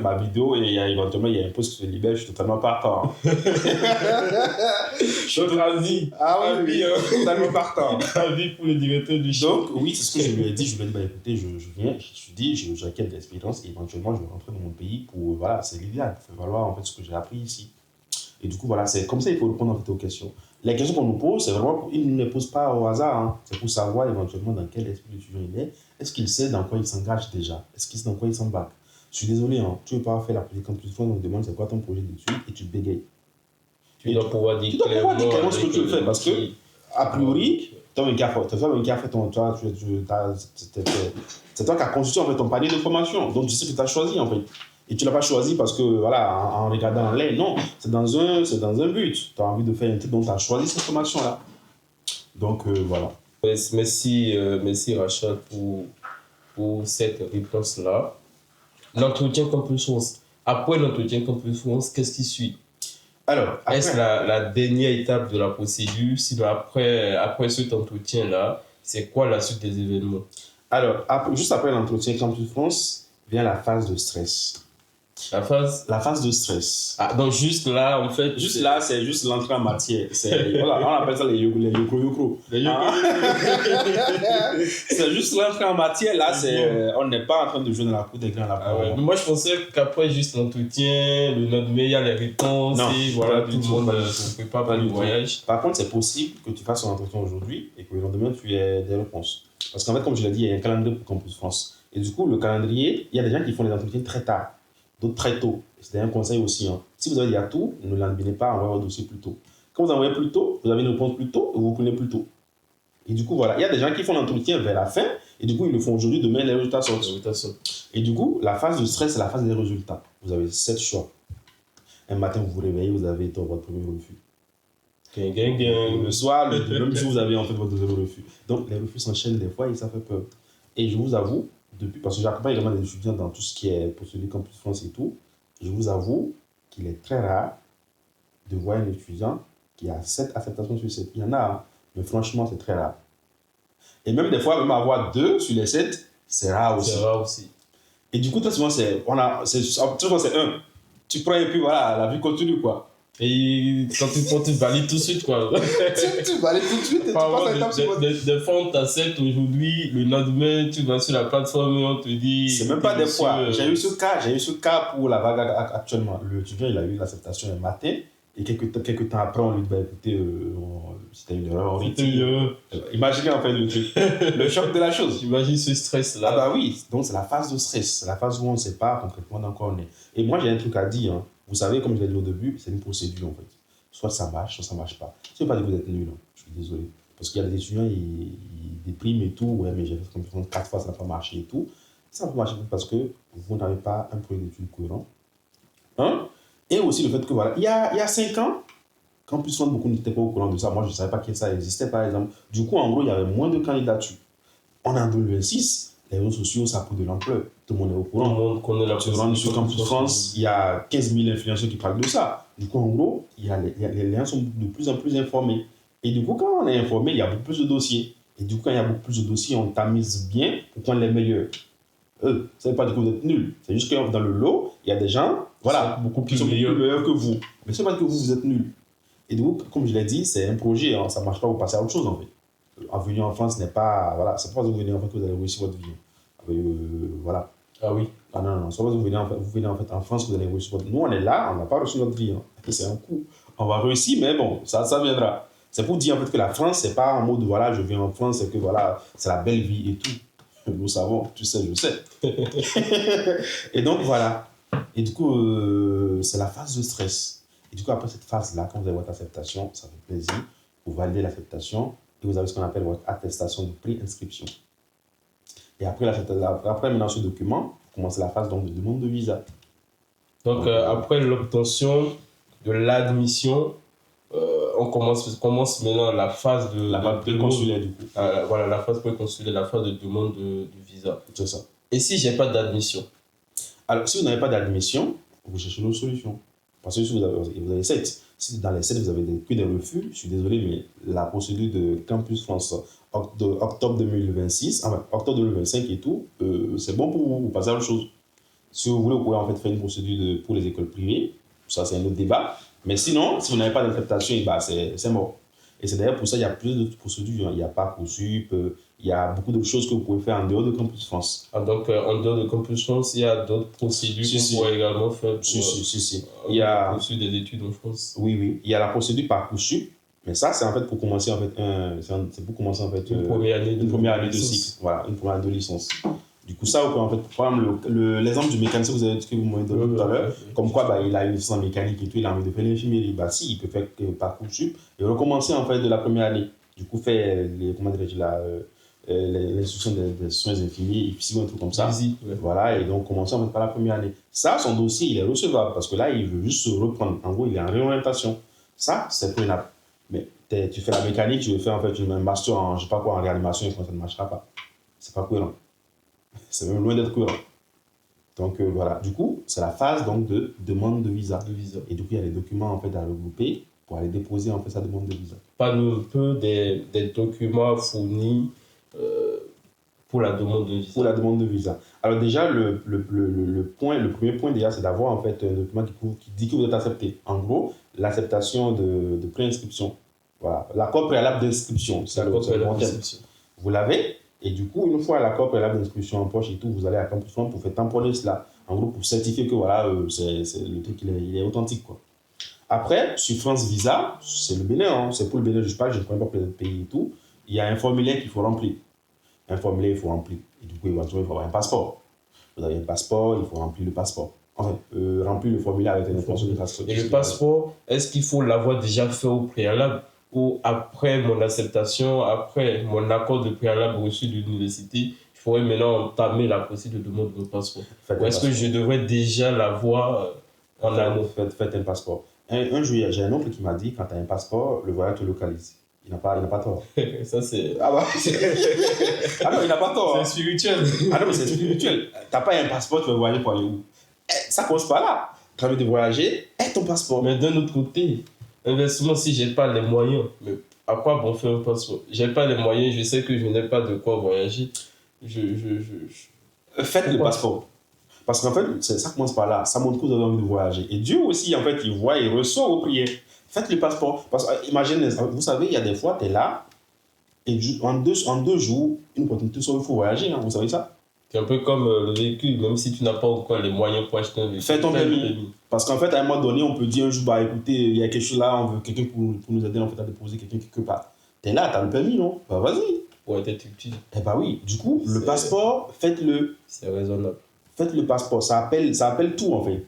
ma vidéo et éventuellement il y a un poste qui se libère, je suis totalement partant. Je suis ravi. Ah oui, totalement partant. Ravi pour le directeur du Chic. Donc oui, c'est ce que je lui ai dit. Je lui ai dit, bah écoutez, je viens, j'acquiers de l'expérience et éventuellement je vais rentrer dans mon pays pour, voilà, c'est l'idéal. Il faut valoir en fait ce que j'ai appris ici. Et du coup, voilà, c'est comme ça qu'il faut répondre en fait aux questions. Les questions qu'on nous pose, c'est vraiment, ils ne les posent pas au hasard. Hein. C'est pour savoir éventuellement dans quel esprit l'étudiant il est. Est-ce qu'il sait dans quoi il s'engage déjà? Est-ce qu'il sait dans quoi il s'embarque? Je suis désolé, hein, tu ne veux pas faire la politique comme plus souvent, on te demande c'est quoi ton projet d'études et tu bégayes. Tu dois pouvoir dire clairement ce que tu veux faire parce que, a priori, c'est toi qui as constitué en fait ton panier de formation. Donc tu sais que tu as choisi en fait. Et tu ne l'as pas choisi parce que, voilà, en regardant en l'air. Non, c'est dans un but. Tu as envie de faire un truc, donc tu as choisi cette formation-là. Donc, voilà. Merci Rachel pour cette réponse-là. L'entretien Campus France. Après l'entretien Campus France, qu'est-ce qui suit? Alors, est-ce la dernière étape de la procédure? Sinon, après cet entretien-là, c'est quoi la suite des événements? Alors, juste après l'entretien Campus France, vient la phase de stress. La phase de stress. Ah, donc juste là, en fait... Juste là, c'est juste l'entrée en matière. Voilà, on appelle ça les yokro. C'est juste l'entrée en matière. Là, on n'est pas en train de jouer dans la cour des grands. Ouais. Moi, je pensais qu'après juste l'entretien, le lendemain, il y a les réponses. Non, et voilà, tout le monde se prépare pour le voyage. Par contre, c'est possible que tu fasses un entretien aujourd'hui et que le lendemain, tu aies des réponses. Parce qu'en fait, comme je l'ai dit, il y a un calendrier pour Campus France. Et du coup, le calendrier, il y a des gens qui font les entretiens très tard. D'autres très tôt. C'était un conseil aussi. Hein. Si vous avez dit à tout, ne l'envoyez pas, envoyez votre dossier plus tôt. Quand vous envoyez plus tôt, vous avez une réponse plus tôt et vous prenez plus tôt. Et du coup, voilà. Il y a des gens qui font l'entretien vers la fin et du coup, ils le font aujourd'hui, demain, les résultats sortent. Et du coup, la phase de stress, c'est la phase des résultats. Vous avez 7 choix. Un matin, vous vous réveillez, vous avez votre premier refus. Le soir, le même jour, vous avez en fait votre deuxième refus. Donc, les refus s'enchaînent des fois et ça fait peur. Et je vous avoue, parce que j'accompagne également des étudiants dans tout ce qui est postulé Campus France et tout, je vous avoue qu'il est très rare de voir un étudiant qui a 7 acceptations sur 7. Il y en a, hein, mais franchement, c'est très rare. Et même des fois, même avoir 2 sur les 7, c'est rare aussi. Et du coup, très souvent, c'est 1. Tu prends et puis voilà, la vie continue, quoi. Et quand tu prends, tu valides tout de suite, quoi. tu valides tout de suite et tu passes à l'étape suivante. Des fois, on t'accepte aujourd'hui, le lendemain, tu vas sur la plateforme et on te dit... C'est même pas des fois. J'ai eu ce cas pour la vague actuellement. L'étudiant, il a eu l'acceptation un matin Et quelques temps après, on lui dit, bah, écoutez, c'était une erreur, on C'était retire. mieux. Imaginez en fait le truc, le choc de la chose. J'imagine ce stress-là. Ah bah oui, donc c'est la phase de stress, c'est la phase où on ne sait pas concrètement dans quoi on est. Et moi j'ai un truc à dire, hein. Vous savez, comme je l'ai dit au début, c'est une procédure en fait. Soit ça marche, soit ça ne marche pas. Je ne veux pas dire que vous êtes nul, hein. Je suis désolé. Parce qu'il y a des étudiants, ils dépriment et tout, ouais, mais j'ai fait comme 4 fois, ça n'a pas marché et tout. Ça n'a pas marché parce que vous n'avez pas un projet d'études cohérent. Hein? Et aussi le fait que voilà, il y a 5 ans, quand plus souvent beaucoup n'étaient pas au courant de ça, moi je ne savais pas que ça existait par exemple. Du coup, en gros, il y avait moins de candidatures. On est en 2026, les réseaux sociaux, ça a pris de l'ampleur. Tout le monde est au Tout le courant. monde connaît la Tu rentres sur Campus France, il y a 15 000 influenceurs qui parlent de ça. Du coup, en gros, les liens sont de plus en plus informés. Et du coup, quand on est informé, il y a beaucoup plus de dossiers. Et du coup, quand il y a beaucoup plus de dossiers, on tamise bien pour prendre les meilleurs. Ça ne veut pas dire que vous êtes nuls. C'est juste que dans le lot, il y a des gens voilà, beaucoup qui sont beaucoup plus meilleurs que vous. Mais ce n'est pas dire que vous êtes nuls. Et donc, comme je l'ai dit, c'est un projet. Hein, ça ne marche pas, vous passez à autre chose en fait. En venir en France, n'est pas. Voilà, c'est pas parce que vous venez en France que vous allez réussir votre vie. Voilà. Ah oui. Ah non, non, c'est pas parce que vous venez en fait en France que vous allez réussir votre vie. Nous, on est là, on n'a pas reçu notre vie. Hein. C'est un coup. On va réussir, mais bon, ça viendra. C'est pour dire en fait que la France, c'est pas en mode voilà, je viens en France et que voilà, c'est la belle vie et tout. Nous savons, tu sais, je sais. Et donc voilà. Et du coup, c'est la phase de stress. Et du coup, après cette phase-là, quand vous avez votre acceptation, ça fait plaisir. Vous validez l'acceptation et vous avez ce qu'on appelle votre attestation de pré-inscription. Et après maintenant ce document, vous commencez la phase donc, de demande de visa. Donc, après l'obtention de l'admission, on commence maintenant la phase de La phase pré-consulaire du coup. Voilà, la phase pré-consulaire, la phase de demande de visa. C'est ça. Et si j'ai pas d'admission? Alors, si vous n'avez pas d'admission, vous cherchez une autre solution. Parce que si vous avez 7, si dans les 7 vous avez que des refus, je suis désolé, mais la procédure de Campus France octobre 2026, enfin octobre 2025 et tout, c'est bon pour vous, vous passez à autre chose. Si vous voulez, vous pouvez en fait faire une procédure pour les écoles privées, ça c'est un autre débat. Mais sinon, si vous n'avez pas d'acceptation, bah, c'est mort. Et c'est d'ailleurs pour ça qu'il y a plus d'autres procédures. Il y a Parcoursup, il y a beaucoup d'autres choses que vous pouvez faire en dehors de Campus France. Ah, donc, en dehors de Campus France, il y a d'autres procédures qu'on pourrait également faire pour si. Il y a poursuivre des études en France. Oui. Il y a la procédure Parcoursup, mais ça, c'est en fait pour commencer en fait c'est pour commencer en fait une première année de cycle. Voilà, une première année de licence. Du coup, ça, en fait, par exemple, l'exemple du mécanicien que vous m'avez donné tout à l'heure, comme quoi bah, il a une licence en mécanique et tout, il a envie de faire l'ingénierie, bah si, il peut faire Parcoursup et recommencer en fait de la première année. Du coup, faire l'instruction des soins infirmiers, ou un truc comme ça. Voilà, et donc commencer en fait par la première année. Ça, son dossier, il est recevable parce que là, il veut juste se reprendre. En gros, il est en réorientation. Ça, c'est prenable. Mais tu fais la mécanique, tu veux faire en fait un master en, je sais pas quoi, en réanimation, et ça ne marchera pas. C'est pas cohérent. C'est même loin d'être cohérent. Donc voilà, du coup, c'est la phase donc, de demande de visa. Et du coup, il y a les documents en fait, à regrouper pour aller déposer en fait, sa demande de visa. Parle-nous un peu des documents fournis pour la demande de visa. Pour la demande de visa. Alors déjà, le premier point déjà, c'est d'avoir en fait un document qui dit que vous êtes accepté. En gros, l'acceptation de préinscription. Voilà, l'accord préalable d'inscription. C'est le bon terme. Vous l'avez. Et du coup, une fois l'accord préalable d'inscription en poche et tout, vous allez à Campus France pour faire tamponner cela. En gros, pour certifier que voilà, le truc il est authentique. Quoi. Après, sur France Visa, c'est le Bénin. Hein, c'est pour le Bénin, je ne sais pas, je ne connais pas plein de pays et tout. Il y a un formulaire qu'il faut remplir. Un formulaire, il faut remplir. Et du coup, il faut avoir un passeport. Vous avez un passeport, il faut remplir le passeport. Enfin, remplir le formulaire avec les informations de passeport. Et le passeport, est-ce qu'il faut l'avoir déjà fait au préalable? Ou après mon acceptation, après mon accord de préalable reçu de l'université, il faudrait maintenant entamer la procédure de demande de passeport. Ou est-ce que je devrais déjà l'avoir en amont? Faites un passeport. Un jour, j'ai un oncle qui m'a dit, quand tu as un passeport, le voyage te localise. Il n'a pas tort. Ça, c'est... Ah bah ah non, il n'a pas tort. C'est spirituel. Ah non, mais c'est spirituel. Tu n'as pas un passeport, tu vas voyager pour aller où? Ça commence pas là. Tu as envie de voyager, ton passeport. Mais d'un autre côté, inversement, si je n'ai pas les moyens, mais à quoi bon faire un passeport? Je n'ai pas les moyens, je sais que je n'ai pas de quoi voyager. Faites le passeport. Parce qu'en fait, ça commence par là. Ça montre que vous avez envie de voyager. Et Dieu aussi, en fait, il voit et reçoit vos prières. Faites le passeport. Parce que, imaginez, vous savez, il y a des fois, tu es là, et en deux jours, une opportunité sort, il faut voyager. Hein, vous savez ça? C'est un peu comme le véhicule, même si tu n'as pas encore les moyens pour acheter un véhicule. Fais ton permis. Parce qu'en fait, à un moment donné, on peut dire un jour, bah écoutez, il y a quelque chose là, on veut quelqu'un pour nous aider en fait, à déposer quelqu'un quelque part. T'es là, t'as le permis, non? Bah vas-y. Pour être utile. Eh bah oui. Du coup, le passeport, faites-le. C'est raisonnable. Faites le passeport. Ça appelle tout en fait.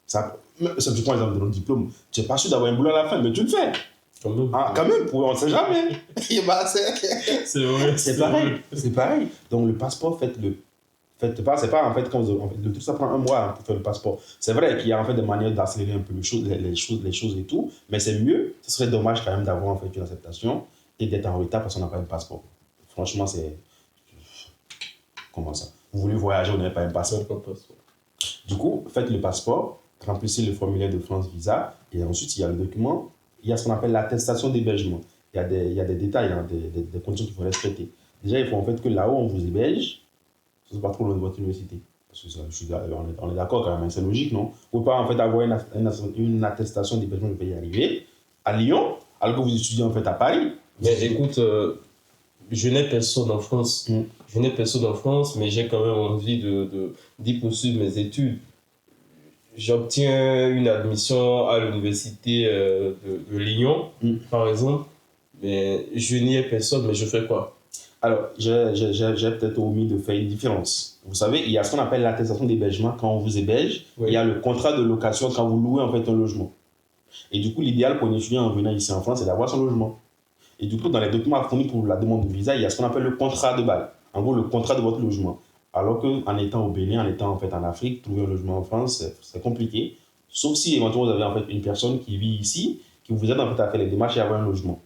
Je prends l'exemple de notre diplôme. Tu n'es pas sûr d'avoir un boulot à la fin, mais tu le fais. Quand même. Ah, quand même, on ne sait jamais. Bah, C'est vrai. c'est pareil. C'est pareil. Donc, le passeport, faites-le. Faites pas, c'est pas en fait quand vous en fait, tout ça prend un mois hein, pour faire le passeport. C'est vrai qu'il y a en fait des manières d'accélérer un peu les choses et tout, mais c'est mieux. Ce serait dommage quand même d'avoir en fait une acceptation et d'être en retard parce qu'on n'a pas un passeport. Franchement, c'est comment ça? Vous voulez voyager, vous n'avez pas un passeport. Du coup, faites le passeport, remplissez le formulaire de France Visa et ensuite il y a le document, il y a ce qu'on appelle l'attestation d'hébergement. Il y a des détails, hein, des conditions qu'il faut respecter. Déjà, il faut en fait que là-haut on vous héberge. Ce n'est pas trop loin de votre université. Parce que on est d'accord quand même, c'est logique, non? Vous ne pouvez pas en fait avoir une attestation d'hébergement de pays arrivé à Lyon, alors que vous étudiez en fait à Paris. Mais écoute, je n'ai personne en France. Je n'ai personne en France, mais j'ai quand même envie d'y poursuivre mes études. J'obtiens une admission à l'université de Lyon, par exemple, mais je n'y ai personne, mais je fais quoi? Alors, j'ai peut-être omis de faire une différence. Vous savez, il y a ce qu'on appelle l'attestation d'hébergement quand on vous héberge. Oui. Il y a le contrat de location quand vous louez en fait un logement. Et du coup, l'idéal pour un étudiant en venant ici en France, c'est d'avoir son logement. Et du coup, dans les documents fournis pour la demande de visa, il y a ce qu'on appelle le contrat de bail. En gros, le contrat de votre logement. Alors qu'en étant au Bénin, en étant en fait en Afrique, trouver un logement en France, c'est compliqué. Sauf si éventuellement vous avez en fait une personne qui vit ici, qui vous aide en fait à faire les démarches et à avoir un logement.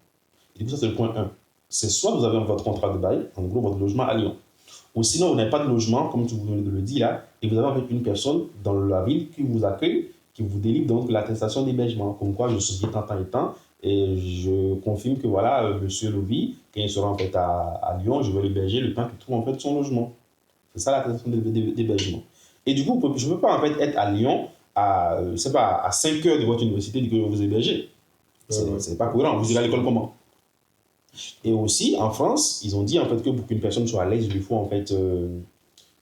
Et du coup, ça c'est le point 1. C'est soit vous avez votre contrat de bail, en gros votre logement à Lyon, ou sinon vous n'avez pas de logement, comme tu venez de le dire là, et vous avez en fait une personne dans la ville qui vous accueille, qui vous délivre donc l'attestation d'hébergement, comme quoi je suis tant et tant, et je confirme que voilà, monsieur Lovi, quand il sera en fait à Lyon, je vais l'héberger le temps qu'il trouve en fait son logement. C'est ça l'attestation d'hébergement. Et du coup, je ne peux pas en fait être à Lyon à, je sais pas, à 5 heures de votre université et que je vais vous héberger. C'est pas cohérent. Vous irez à l'école comment? Et aussi, en France, ils ont dit en fait que pour qu'une personne soit à l'aise, il lui faut en fait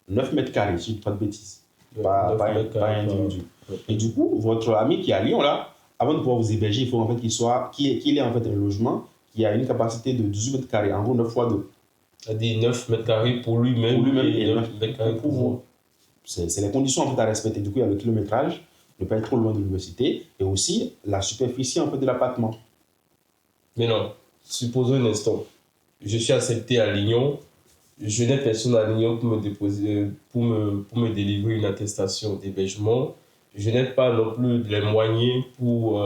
9 mètres carrés, si je ne dis pas de bêtises. Pas un individu. Et du coup, votre ami qui est à Lyon, là, avant de pouvoir vous héberger, il faut en fait qu'il ait en fait un logement qui a une capacité de 18 mètres carrés, en gros 9 fois 2. C'est-à-dire 9 mètres carrés pour lui-même et 9 mètres carrés pour vous. C'est les conditions en fait à respecter. Du coup, il y a le kilométrage, ne pas être trop loin de l'université, et aussi la superficie en fait de l'appartement. Mais non. Supposons un instant, je suis accepté à Lyon, je n'ai personne à Lyon pour me déposer, pour me délivrer une attestation d'hébergement. Je n'ai pas non plus les moyens pour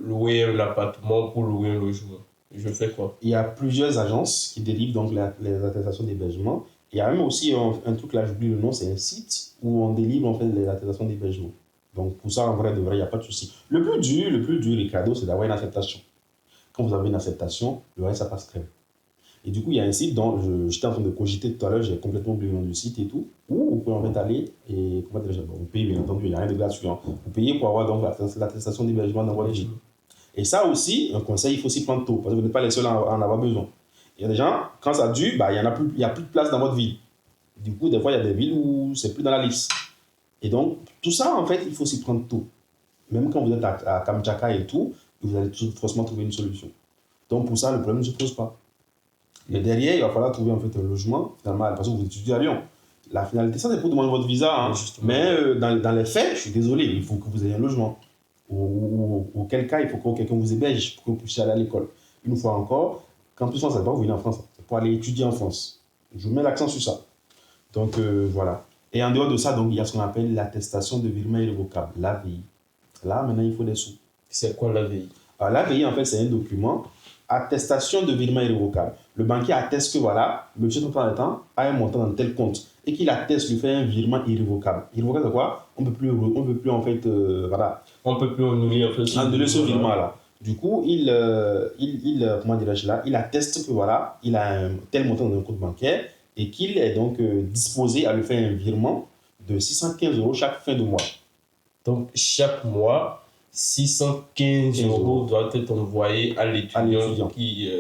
louer un appartement, pour louer un logement. Je fais quoi? Il y a plusieurs agences qui délivrent donc les attestations d'hébergement. Il y a même aussi un truc là, j'oublie le nom, c'est un site où on délivre en fait les attestations d'hébergement. Donc pour ça, en vrai, il n'y a pas de souci. Le plus dur, Ricardo, c'est d'avoir une acceptation. Quand vous avez une acceptation, le reste, ça passe crème. Et du coup, il y a un site dont j'étais en train de cogiter tout à l'heure, j'ai complètement oublié le nom du site et tout, où vous pouvez en fait aller et vous payez bien entendu, il n'y a rien de gratuit. Hein. Vous payez pour avoir donc l'attestation d'hébergement dans votre ville. Et ça aussi, un conseil, il faut s'y prendre tôt, parce que vous n'êtes pas les seuls à en avoir besoin. Il y a des gens, quand ça dure, bah, il n'y a plus de place dans votre ville. Du coup, des fois, il y a des villes où c'est plus dans la liste. Et donc, tout ça, en fait, il faut s'y prendre tôt. Même quand vous êtes à Kamchatka et tout, vous allez forcément trouver une solution. Donc pour ça, le problème ne se pose pas. Mais derrière, il va falloir trouver en fait un logement, finalement, parce que vous étudiez à Lyon. La finalité, ça c'est pour demander votre visa. Hein. Mais dans les faits, je suis désolé, il faut que vous ayez un logement. Auquel cas, il faut que quelqu'un vous héberge pour que vous puissiez aller à l'école. Une fois encore, quand plus souvent, ça ne va pas vous venir en France, c'est pour aller étudier en France. Je mets l'accent sur ça. Donc voilà. Et en dehors de ça, donc, il y a ce qu'on appelle l'attestation de virement irrévocable, l'AVI. Là, maintenant, il faut des sous. C'est quoi l'AVI? Alors, l'AVI, en fait, c'est un document, attestation de virement irrévocable. Le banquier atteste que, voilà, monsieur tout en temps a un montant dans tel compte et qu'il atteste lui faire un virement irrévocable. Irrévocable, c'est quoi? On ne peut plus, en fait, voilà. On ne peut plus annuler, en fait, annuler ce virement-là. Du coup, comment dirais-je là, il atteste que, voilà, il a un tel montant dans un compte bancaire et qu'il est donc disposé à lui faire un virement de 615 € chaque fin de mois. Donc, chaque mois, 615 € doivent être envoyés à l'étudiant qui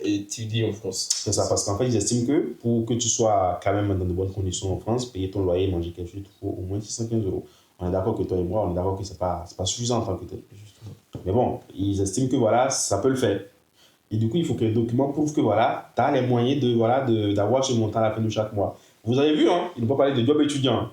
étudier en France. C'est ça, parce qu'en fait, ils estiment que pour que tu sois quand même dans de bonnes conditions en France, payer ton loyer, manger quelque chose, il te faut au moins 615 euros. On est d'accord que toi et moi, on est d'accord que c'est pas suffisant en tant que tel. Justement. Mais bon, ils estiment que voilà, ça peut le faire. Et du coup, il faut que les documents prouvent que voilà, tu as les moyens de, voilà, d'avoir ce montant à la fin de chaque mois. Vous avez vu, hein, ils n'ont pas parlé de job étudiant.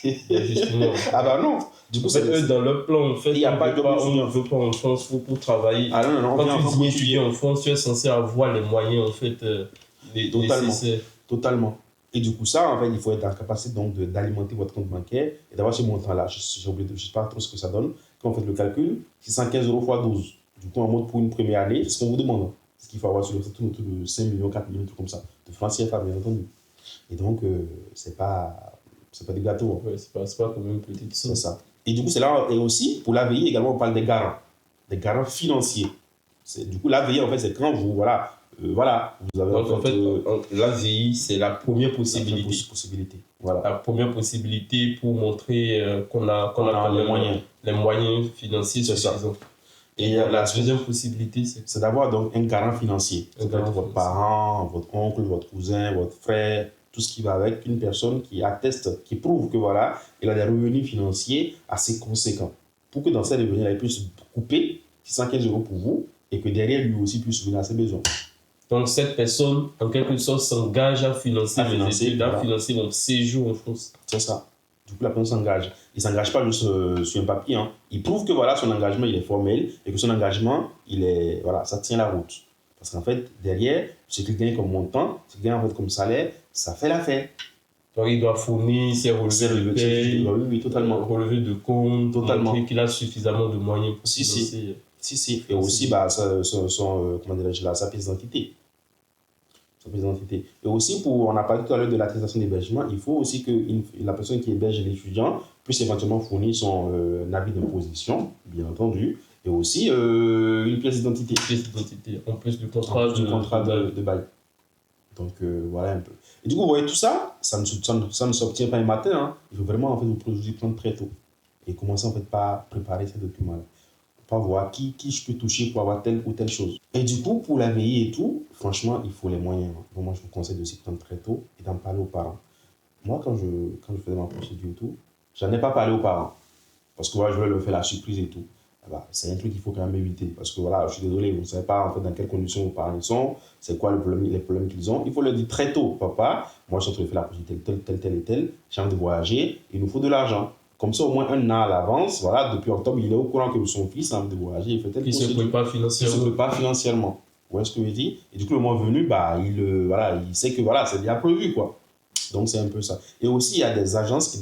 Justement. Ah bah non. Du coup, En fait, eux, dans leur plan, en fait, il n'y a pas de job on ne étudiant. veut pas en France pour travailler. Ah non, non, non. Quand tu dis étudier en France, tu es censé avoir les moyens, en fait, Totalement. nécessaires. Totalement. Et du coup, ça, en fait, il faut être en capacité donc d'alimenter votre compte bancaire et d'avoir ce montant-là. J'ai oublié, je ne sais pas trop ce que ça donne. Quand vous faites le calcul, 615 euros x 12. Du coup, en mode pour une première année, c'est ce qu'on vous demande. C'est ce qu'il faut avoir sur le site, autour de 5 millions, 4 millions, tout comme ça. De francs CFA, bien entendu. Et donc, c'est pas du gâteau. Ouais, c'est pas comme une petite somme. C'est ça. Et du coup, c'est là, et aussi, pour l'AVI, également, on parle des garants financiers. Du coup, l'AVI, en fait, c'est quand vous, voilà, vous avez Donc, en fait, l'AVI, c'est la première possibilité. Voilà. La première possibilité pour montrer qu'on a les moyens financiers suffisants. Et la deuxième possibilité, c'est d'avoir donc un garant financier. Ça peut être votre parent, votre oncle, votre cousin, votre frère, tout ce qui va avec, une personne qui atteste, qui prouve que voilà, il a des revenus financiers assez conséquents. Pour que dans ces revenus, il puisse couper 615 euros pour vous et que derrière lui aussi puisse subvenir à ses besoins. Donc cette personne, en quelque sorte, s'engage à financer mes études, à financer mon séjour en France. C'est ça. Du coup, la personne s'engage. Il ne s'engage pas juste sur un papier. Hein. Il prouve que voilà, son engagement il est formel et que son engagement, ça tient la route. Parce qu'en fait, derrière, ce qu'il gagne comme montant, ce qu'il gagne en fait comme salaire, ça fait l'affaire. Donc il doit fournir ses relevés de paye, oui, totalement. Relevés de compte, totalement. Montrer qu'il a suffisamment de moyens pour financer. Si. Et aussi, sa pièce d'identité. Et aussi, on a parlé tout à l'heure de l'attestation d'hébergement, il faut aussi que la personne qui héberge l'étudiant puisse éventuellement fournir son avis d'imposition, bien entendu, et aussi une pièce d'identité. En plus du contrat de bail. Donc voilà un peu. Et du coup, vous voyez, tout ça, ça ne s'obtient pas un matin. Hein. Il faut vraiment en fait, vous prendre très tôt et commencer en fait par préparer ces documents-là. Pas voir qui je peux toucher pour avoir telle ou telle chose. Et du coup, pour la veiller et tout, franchement, il faut les moyens. Donc, moi, je vous conseille de s'y prendre très tôt et d'en parler aux parents. Moi, quand je faisais ma procédure et tout, j'en ai pas parlé aux parents. Parce que moi, je voulais leur faire la surprise et tout. C'est un truc qu'il faut quand même éviter. Parce que voilà, je suis désolé, vous ne savez pas en fait dans quelles conditions vos parents sont, c'est quoi les problèmes qu'ils ont. Il faut leur dire très tôt, papa, moi, je suis en train de faire la procédure telle et telle, j'ai envie de voyager, il nous faut de l'argent. Comme ça, au moins 1 an à l'avance, voilà, depuis octobre, il est au courant que son fils a envie de voyager, il fait telle procédure. Il ne se prépare financièrement. Vous voyez ce que je dis? Et du coup, le mois venu, il sait que voilà, c'est bien prévu, quoi. Donc, c'est un peu ça. Et aussi, il y a des agences qui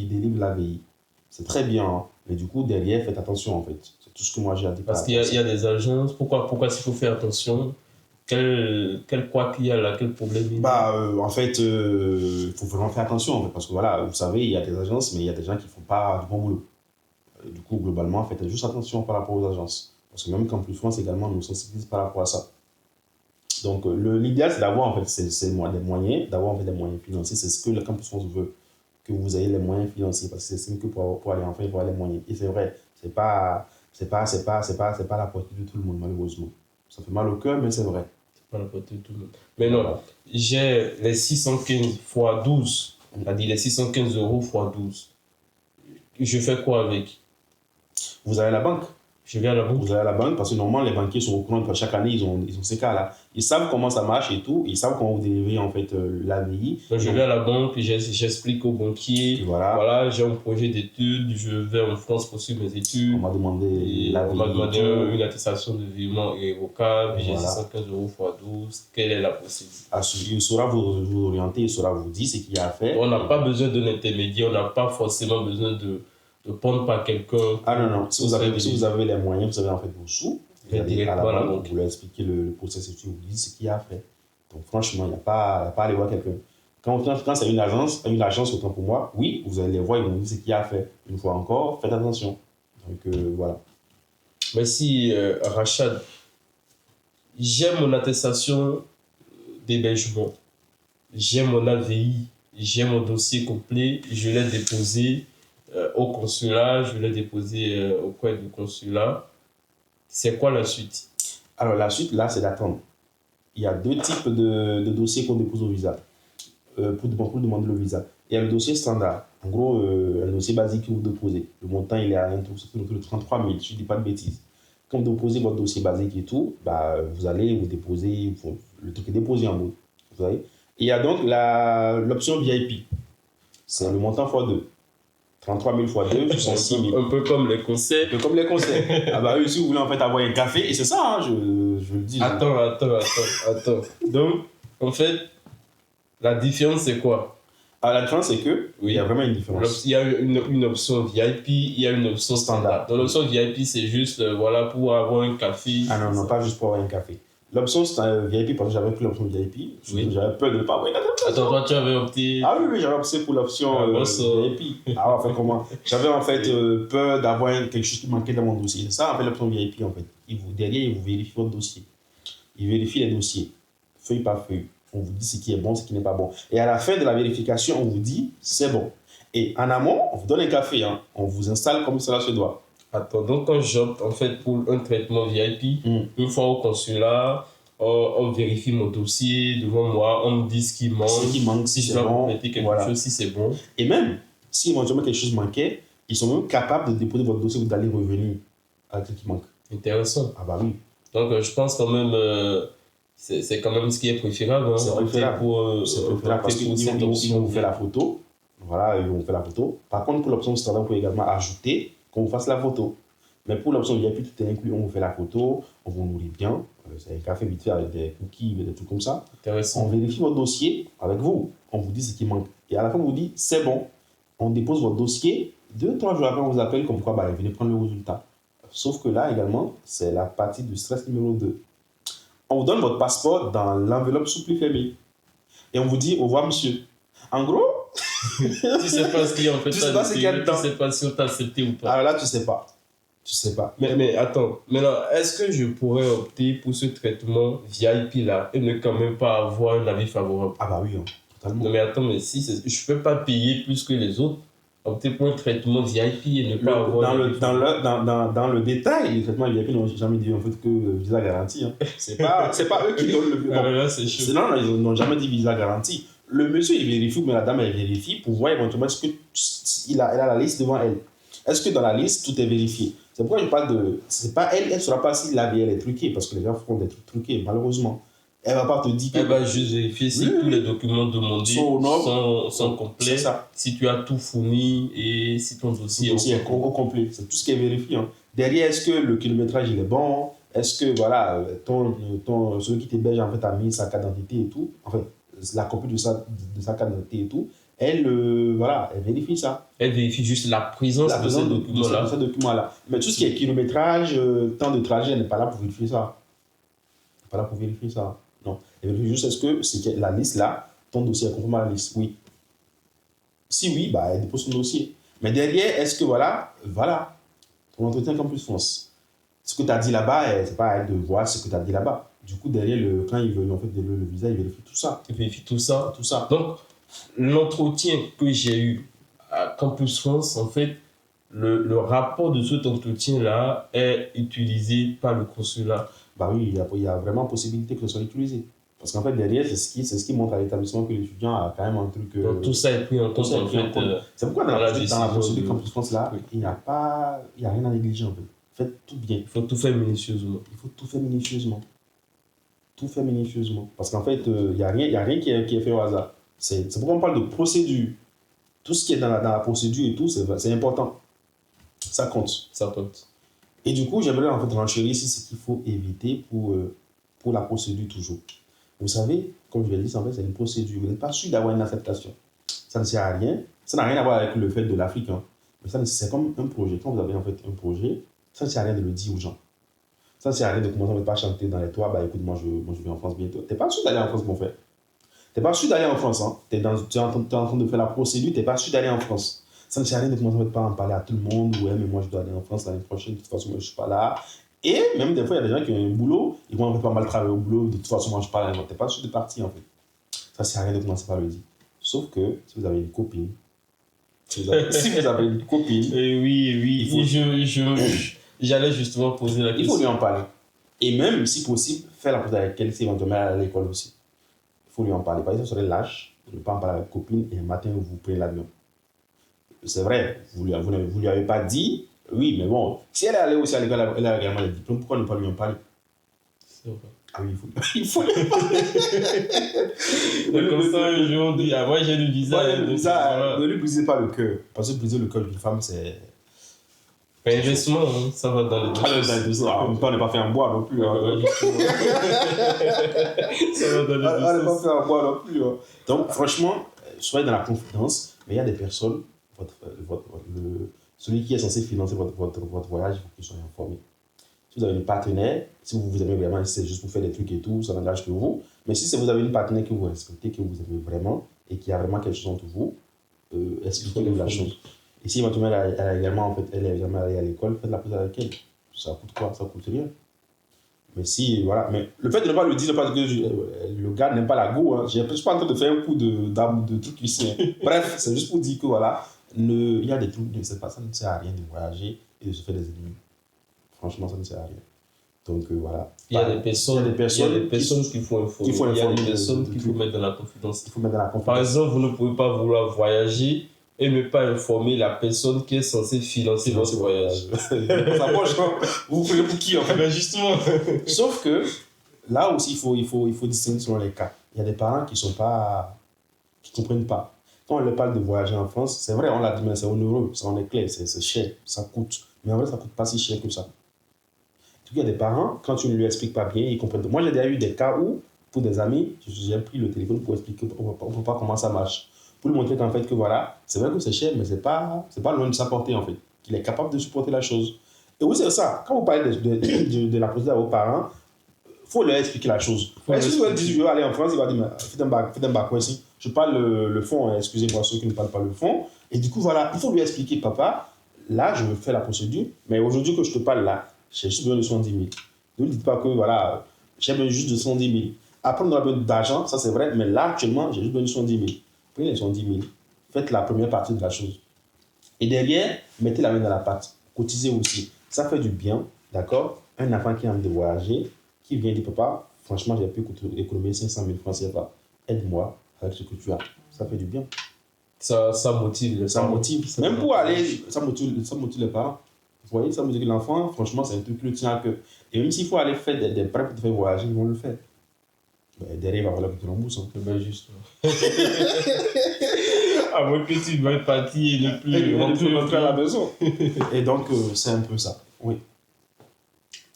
délivrent l'AVI. C'est très bien, hein. Mais du coup, derrière, faites attention, en fait. C'est tout ce que moi j'ai à dire. Parce qu'il y a des agences, pourquoi s'il faut faire attention? Quel qu'il y a là, quel problème il y a? En fait, il faut vraiment faire attention, en fait, parce que voilà, vous savez, il y a des agences, mais il y a des gens qui ne font pas du bon boulot. Du coup, globalement, faites juste attention par rapport aux agences. Parce que même Campus France également nous sensibilise par rapport à ça. Donc, l'idéal, c'est d'avoir en fait, des moyens, d'avoir en fait, des moyens financiers. C'est ce que le Campus France veut, que vous ayez les moyens financiers, parce que c'est que pour aller enfin, il faut avoir les moyens. Et c'est vrai, c'est pas la portée de tout le monde, malheureusement. Ça fait mal au cœur, mais c'est vrai. Pas la portée de tout le monde. Mais non, j'ai les 615 x 12, c'est-à-dire les 615 euros x 12. Je fais quoi avec? Vous allez à la banque. Je vais à la banque. Vous allez à la banque parce que normalement les banquiers sont au courant que chaque année ils ont ces cas-là. Ils savent comment ça marche et tout. Ils savent comment vous délivrer en fait l'AVI. Donc je vais à la banque, j'explique au banquier. Voilà, j'ai un projet d'études, je vais en France poursuivre mes études. On m'a demandé une attestation de virement irrévocable. J'ai 615 euros x 12. Quelle est la possibilité? Il saura vous orienter, il saura vous dire ce qu'il y a à faire. On n'a pas besoin d'un intermédiaire, on n'a pas forcément besoin de prendre par quelqu'un. Ah non. Si vous avez les moyens, vous avez en fait vos sous, vous allez à la banque, vous leur expliquez le processus, vous dites ce qu'il y a à faire. Donc franchement, il n'y a pas à aller voir quelqu'un. Quand c'est une agence, autant pour moi, oui, vous allez les voir, ils vont vous dire ce qu'il y a à faire. Une fois encore, faites attention. Donc voilà. Merci Rachad. J'ai mon attestation d'hébergement. J'ai mon AVI. J'ai mon dossier complet. Je l'ai déposé au consulat, je l'ai déposé auprès du consulat. C'est quoi la suite? Alors la suite, là, c'est d'attendre. il y a deux types de dossiers qu'on dépose au visa pour demander le visa. Il y a le dossier standard. En gros, un dossier basique que vous déposez. Le montant, il est à autour de 33 000, je ne dis pas de bêtises. Quand vous déposez votre dossier basique et tout, bah, vous allez vous déposer, le truc est déposé en gros. Vous voyez. Et il y a donc l'option VIP. C'est le montant x2. 33 000 x2, 66 000. Un peu comme les conseils. Un peu comme les conseils. Ah bah oui, si vous voulez en fait avoir un café, et c'est ça, hein, je le dis. Attends. Donc, en fait, la différence, c'est quoi? Ah, la différence, c'est que il y a vraiment une différence. Il y a une option VIP, il y a une option standard. Donc, l'option VIP, c'est juste voilà, pour avoir un café. Ah non, pas juste pour avoir un café. L'option VIP, parce que j'avais pris l'option VIP, j'avais peur de ne pas avoir une adaptation. Attends, toi, tu avais opté. Ah oui, j'avais opté pour l'option VIP. Ah, en fait, comment? J'avais en fait peur d'avoir quelque chose qui manquait dans mon dossier. C'est ça, en fait, l'option VIP, en fait. Derrière, il vous vérifie votre dossier. Il vérifie les dossiers, feuille par feuille. On vous dit ce qui est bon, ce qui n'est pas bon. Et à la fin de la vérification, on vous dit c'est bon. Et en amont, on vous donne un café. Hein. On vous installe comme cela se doit. Attends, donc quand j'opte en fait pour un traitement VIP, une fois au consulat, on vérifie mon dossier devant moi, on me dit ce qui manque, si je dois compléter quelque chose, si c'est bon. Et même, si éventuellement quelque chose manquait, ils sont même capables de déposer votre dossier, vous allez revenir avec ce qui manque. Intéressant. Ah bah oui. Donc je pense quand même, c'est quand même ce qui est préférable. Hein, c'est préférable. C'est préférable parce qu'ils vont vous faire la photo. Voilà, ils vont vous faire la photo. Par contre, pour l'option standard, vous pouvez également ajouter qu'on vous fasse la photo. Mais pour l'option VIP, tout est inclus. On vous fait la photo, on vous nourrit bien. C'est un café vite fait avec des cookies, des trucs comme ça. Intéressant. On vérifie votre dossier avec vous. On vous dit ce qui manque. Et à la fin, on vous dit c'est bon. On dépose votre dossier. 2-3 jours après, on vous appelle comme quoi venez prendre le résultat. Sauf que là également, c'est la partie du stress numéro 2. On vous donne votre passeport dans l'enveloppe souple fermée. Et on vous dit au revoir, monsieur. En gros, tu sais pas ce qu'il y a en fait. Tu sais pas ce qu'il y a dedans. Tu sais pas si on t'a accepté ou pas. Alors là, tu sais pas. Tu sais pas. Mais attends, maintenant, est-ce que je pourrais opter pour ce traitement VIP là et ne quand même pas avoir un avis favorable? Ah bah oui, totalement. Non mais attends, mais si je peux pas payer plus que les autres, opter pour un traitement VIP et ne pas avoir dans le détail, les traitements VIP n'ont jamais dit en fait que visa garantie. Hein. C'est pas eux qui donnent le bon, là, c'est chaud. Non, ils n'ont jamais dit visa garantie. Le monsieur, il vérifie, mais la dame, elle vérifie pour voir éventuellement est-ce qu'elle a la liste devant elle. Est-ce que dans la liste, tout est vérifié? C'est pourquoi je parle de... C'est pas elle ne saura pas si la vie, elle est truquée, parce que les gens font des trucs truqués, malheureusement. Elle va pas te dire que... Elle va juste vérifier si tous les documents demandés sont complets, si tu as tout fourni et si ton dossier est au complet. C'est tout ce qui est vérifié. Hein. Derrière, est-ce que le kilométrage, il est bon? Est-ce que, voilà, celui qui t'héberge, en fait, a mis sa carte d'identité et tout? En fait, la copie de sa carte d'identité et tout. Elle vérifie ça. Elle vérifie juste la présence de ce document-là. Mais tout ce qui est kilométrage, temps de trajet, elle n'est pas là pour vérifier ça. Elle n'est pas là pour vérifier ça. Non. Elle vérifie juste est-ce que la liste là, ton dossier est conforme à la liste. Oui. Si oui, elle dépose son dossier. Mais derrière, est-ce que ton entretien Campus France, ce que tu as dit là-bas, c'est pas à elle de voir ce que tu as dit là-bas. Du coup, derrière, quand il veut en fait le visa, il vérifie tout ça. Il vérifie tout ça. Donc, l'entretien que j'ai eu à Campus France, en fait, le rapport de cet entretien-là est utilisé par le consulat. Bah oui, il y a vraiment possibilité que ce soit utilisé. Parce qu'en fait, derrière, c'est ce qui montre à l'établissement que l'étudiant a quand même un truc... Donc, tout ça est pris en compte, en fait. C'est pourquoi dans la procédure Campus France, là, il n'y a rien à négliger, en fait. Faites tout bien. Il faut tout faire minutieusement. Tout faire minutieusement. Parce qu'en fait, il n'y a rien qui est fait au hasard. C'est pourquoi on parle de procédure. Tout ce qui est dans la procédure et tout, c'est important. Ça compte. Et du coup, j'aimerais en fait renchérir ici ce qu'il faut éviter pour la procédure toujours. Vous savez, comme je l'ai dit, en fait, c'est une procédure. Vous n'êtes pas sûr d'avoir une acceptation. Ça ne sert à rien. Ça n'a rien à voir avec le fait de l'Afrique. Hein. Mais ça, c'est comme un projet. Quand vous avez en fait un projet, ça ne sert à rien de le dire aux gens. Ça ne sert à rien de commencer à chanter dans les toits. Écoute, moi je vais en France bientôt. Tu n'es pas sûr d'aller en France, mon frère. Tu n'es pas sûr d'aller en France. Hein. Tu es en train de faire la procédure. Tu n'es pas sûr d'aller en France. Ça ne sert à rien de commencer à en parler à tout le monde. Ouais, mais moi je dois aller en France l'année prochaine. De toute façon, moi je ne suis pas là. Et même des fois, il y a des gens qui ont un boulot. Ils vont en fait pas mal travailler au boulot. De toute façon, moi je ne suis pas là. Tu n'es pas sûr de partir en fait. Ça ne sert à rien de commencer par le dire. Sauf que si vous avez une copine. Si vous avez une copine. Oui. J'allais justement poser la question. Il faut lui en parler. Et même, si possible, faire la pause avec elle si éventuellement elle est à l'école aussi. Il faut lui en parler. Parce que ça serait lâche de ne pas en parler avec la copine et un matin vous prenez l'avion. C'est vrai, vous lui avez pas dit, oui, mais bon, si elle est allée aussi à l'école, elle a également les diplômes, pourquoi ne pas lui en parler? C'est vrai. Ah oui, il faut lui en parler. Comme ça, un jour, on dit, ah, moi j'ai le visa. Ne lui brisez pas le cœur. Parce que briser le cœur d'une femme, c'est. Un investissement, hein, ça va dans les deux sens. En même temps, on n'est pas fait en bois non plus. Ça va dans les deux On n'est pas sens. fait en bois non plus. Donc, franchement, soyez dans la confidence, mais il y a des personnes, celui qui est censé financer votre voyage, il faut qu'il soit informé. Si vous avez une partenaire, si vous vous aimez vraiment, si c'est juste pour faire des trucs et tout, ça n'engage que vous. Mais si vous avez une partenaire que vous respectez, que vous aimez vraiment, et qui a vraiment quelque chose entre vous, expliquez-lui la chose. Et si éventuellement elle est également allée à l'école, faites la pause avec elle. Ça coûte quoi? Ça coûte rien. Mais si, voilà. Mais le fait de ne pas le dire parce que le gars n'aime pas la go, hein. Je ne suis pas en train de faire un coup de truc ici. Hein. Bref, c'est juste pour dire que voilà, il y a des trucs, ça ne sert à rien de voyager et de se faire des ennemis. Franchement, ça ne sert à rien. Donc voilà. Il y a des personnes qu'il faut informer. Il y a des personnes qu'il faut mettre dans la confidence. Par exemple, vous ne pouvez pas vouloir voyager et ne pas informer la personne qui est censée financer votre voyage. Ça marche, vous prenez pour qui en fait? Ben justement. Sauf que là aussi, il faut distinguer selon les cas. Il y a des parents qui ne comprennent pas. Quand on leur parle de voyager en France, c'est vrai, on l'a dit, mais c'est onéreux, ça en est clair, c'est cher, ça coûte. Mais en vrai, ça ne coûte pas si cher que ça. Il y a des parents, quand tu ne lui expliques pas bien, ils comprennent. Moi, j'ai déjà eu des cas où, pour des amis, j'ai pris le téléphone pour expliquer on pas comment ça marche. Pour lui montrer qu'en fait, que voilà, c'est vrai que c'est cher, mais c'est pas loin de sa portée, en fait. Qu'il est capable de supporter la chose. Et oui, c'est ça. Quand vous parlez de la procédure à vos parents, il faut leur expliquer la chose. Si vous leur dites, je veux aller en France, il va dire, faites un bac ici. Je parle le fond, hein, excusez-moi ceux qui ne parlent pas le fond. Et du coup, voilà, il faut lui expliquer, papa, là, je veux faire la procédure, mais aujourd'hui que je te parle là, j'ai juste besoin de 110 000. Ne lui dites pas que, voilà, j'ai besoin juste de 110 000. Après, on aura besoin d'argent, ça c'est vrai, mais là, actuellement, j'ai juste besoin de 110 000. Prenez les 110 000, faites la première partie de la chose. Et derrière, mettez la main dans la pâte. Cotisez aussi. Ça fait du bien, d'accord? Un enfant qui a envie de voyager, qui vient dire, papa, franchement, j'ai pu économiser 500 000 francs CFA. Aide-moi avec ce que tu as. Ça fait du bien. Ça motive. Ça motive. Même pour aller, ça motive les parents. Vous voyez, ça motive l'enfant. Franchement, c'est un truc plus tient que. Et même s'il faut aller faire des prêts pour te faire voyager, ils vont le faire. Ben, derrière, il va falloir que tu rembourses. Hein. Ben justement. À moins que tu veuilles partir et ne plus rentrer à la maison. Et donc, c'est un peu ça. Oui.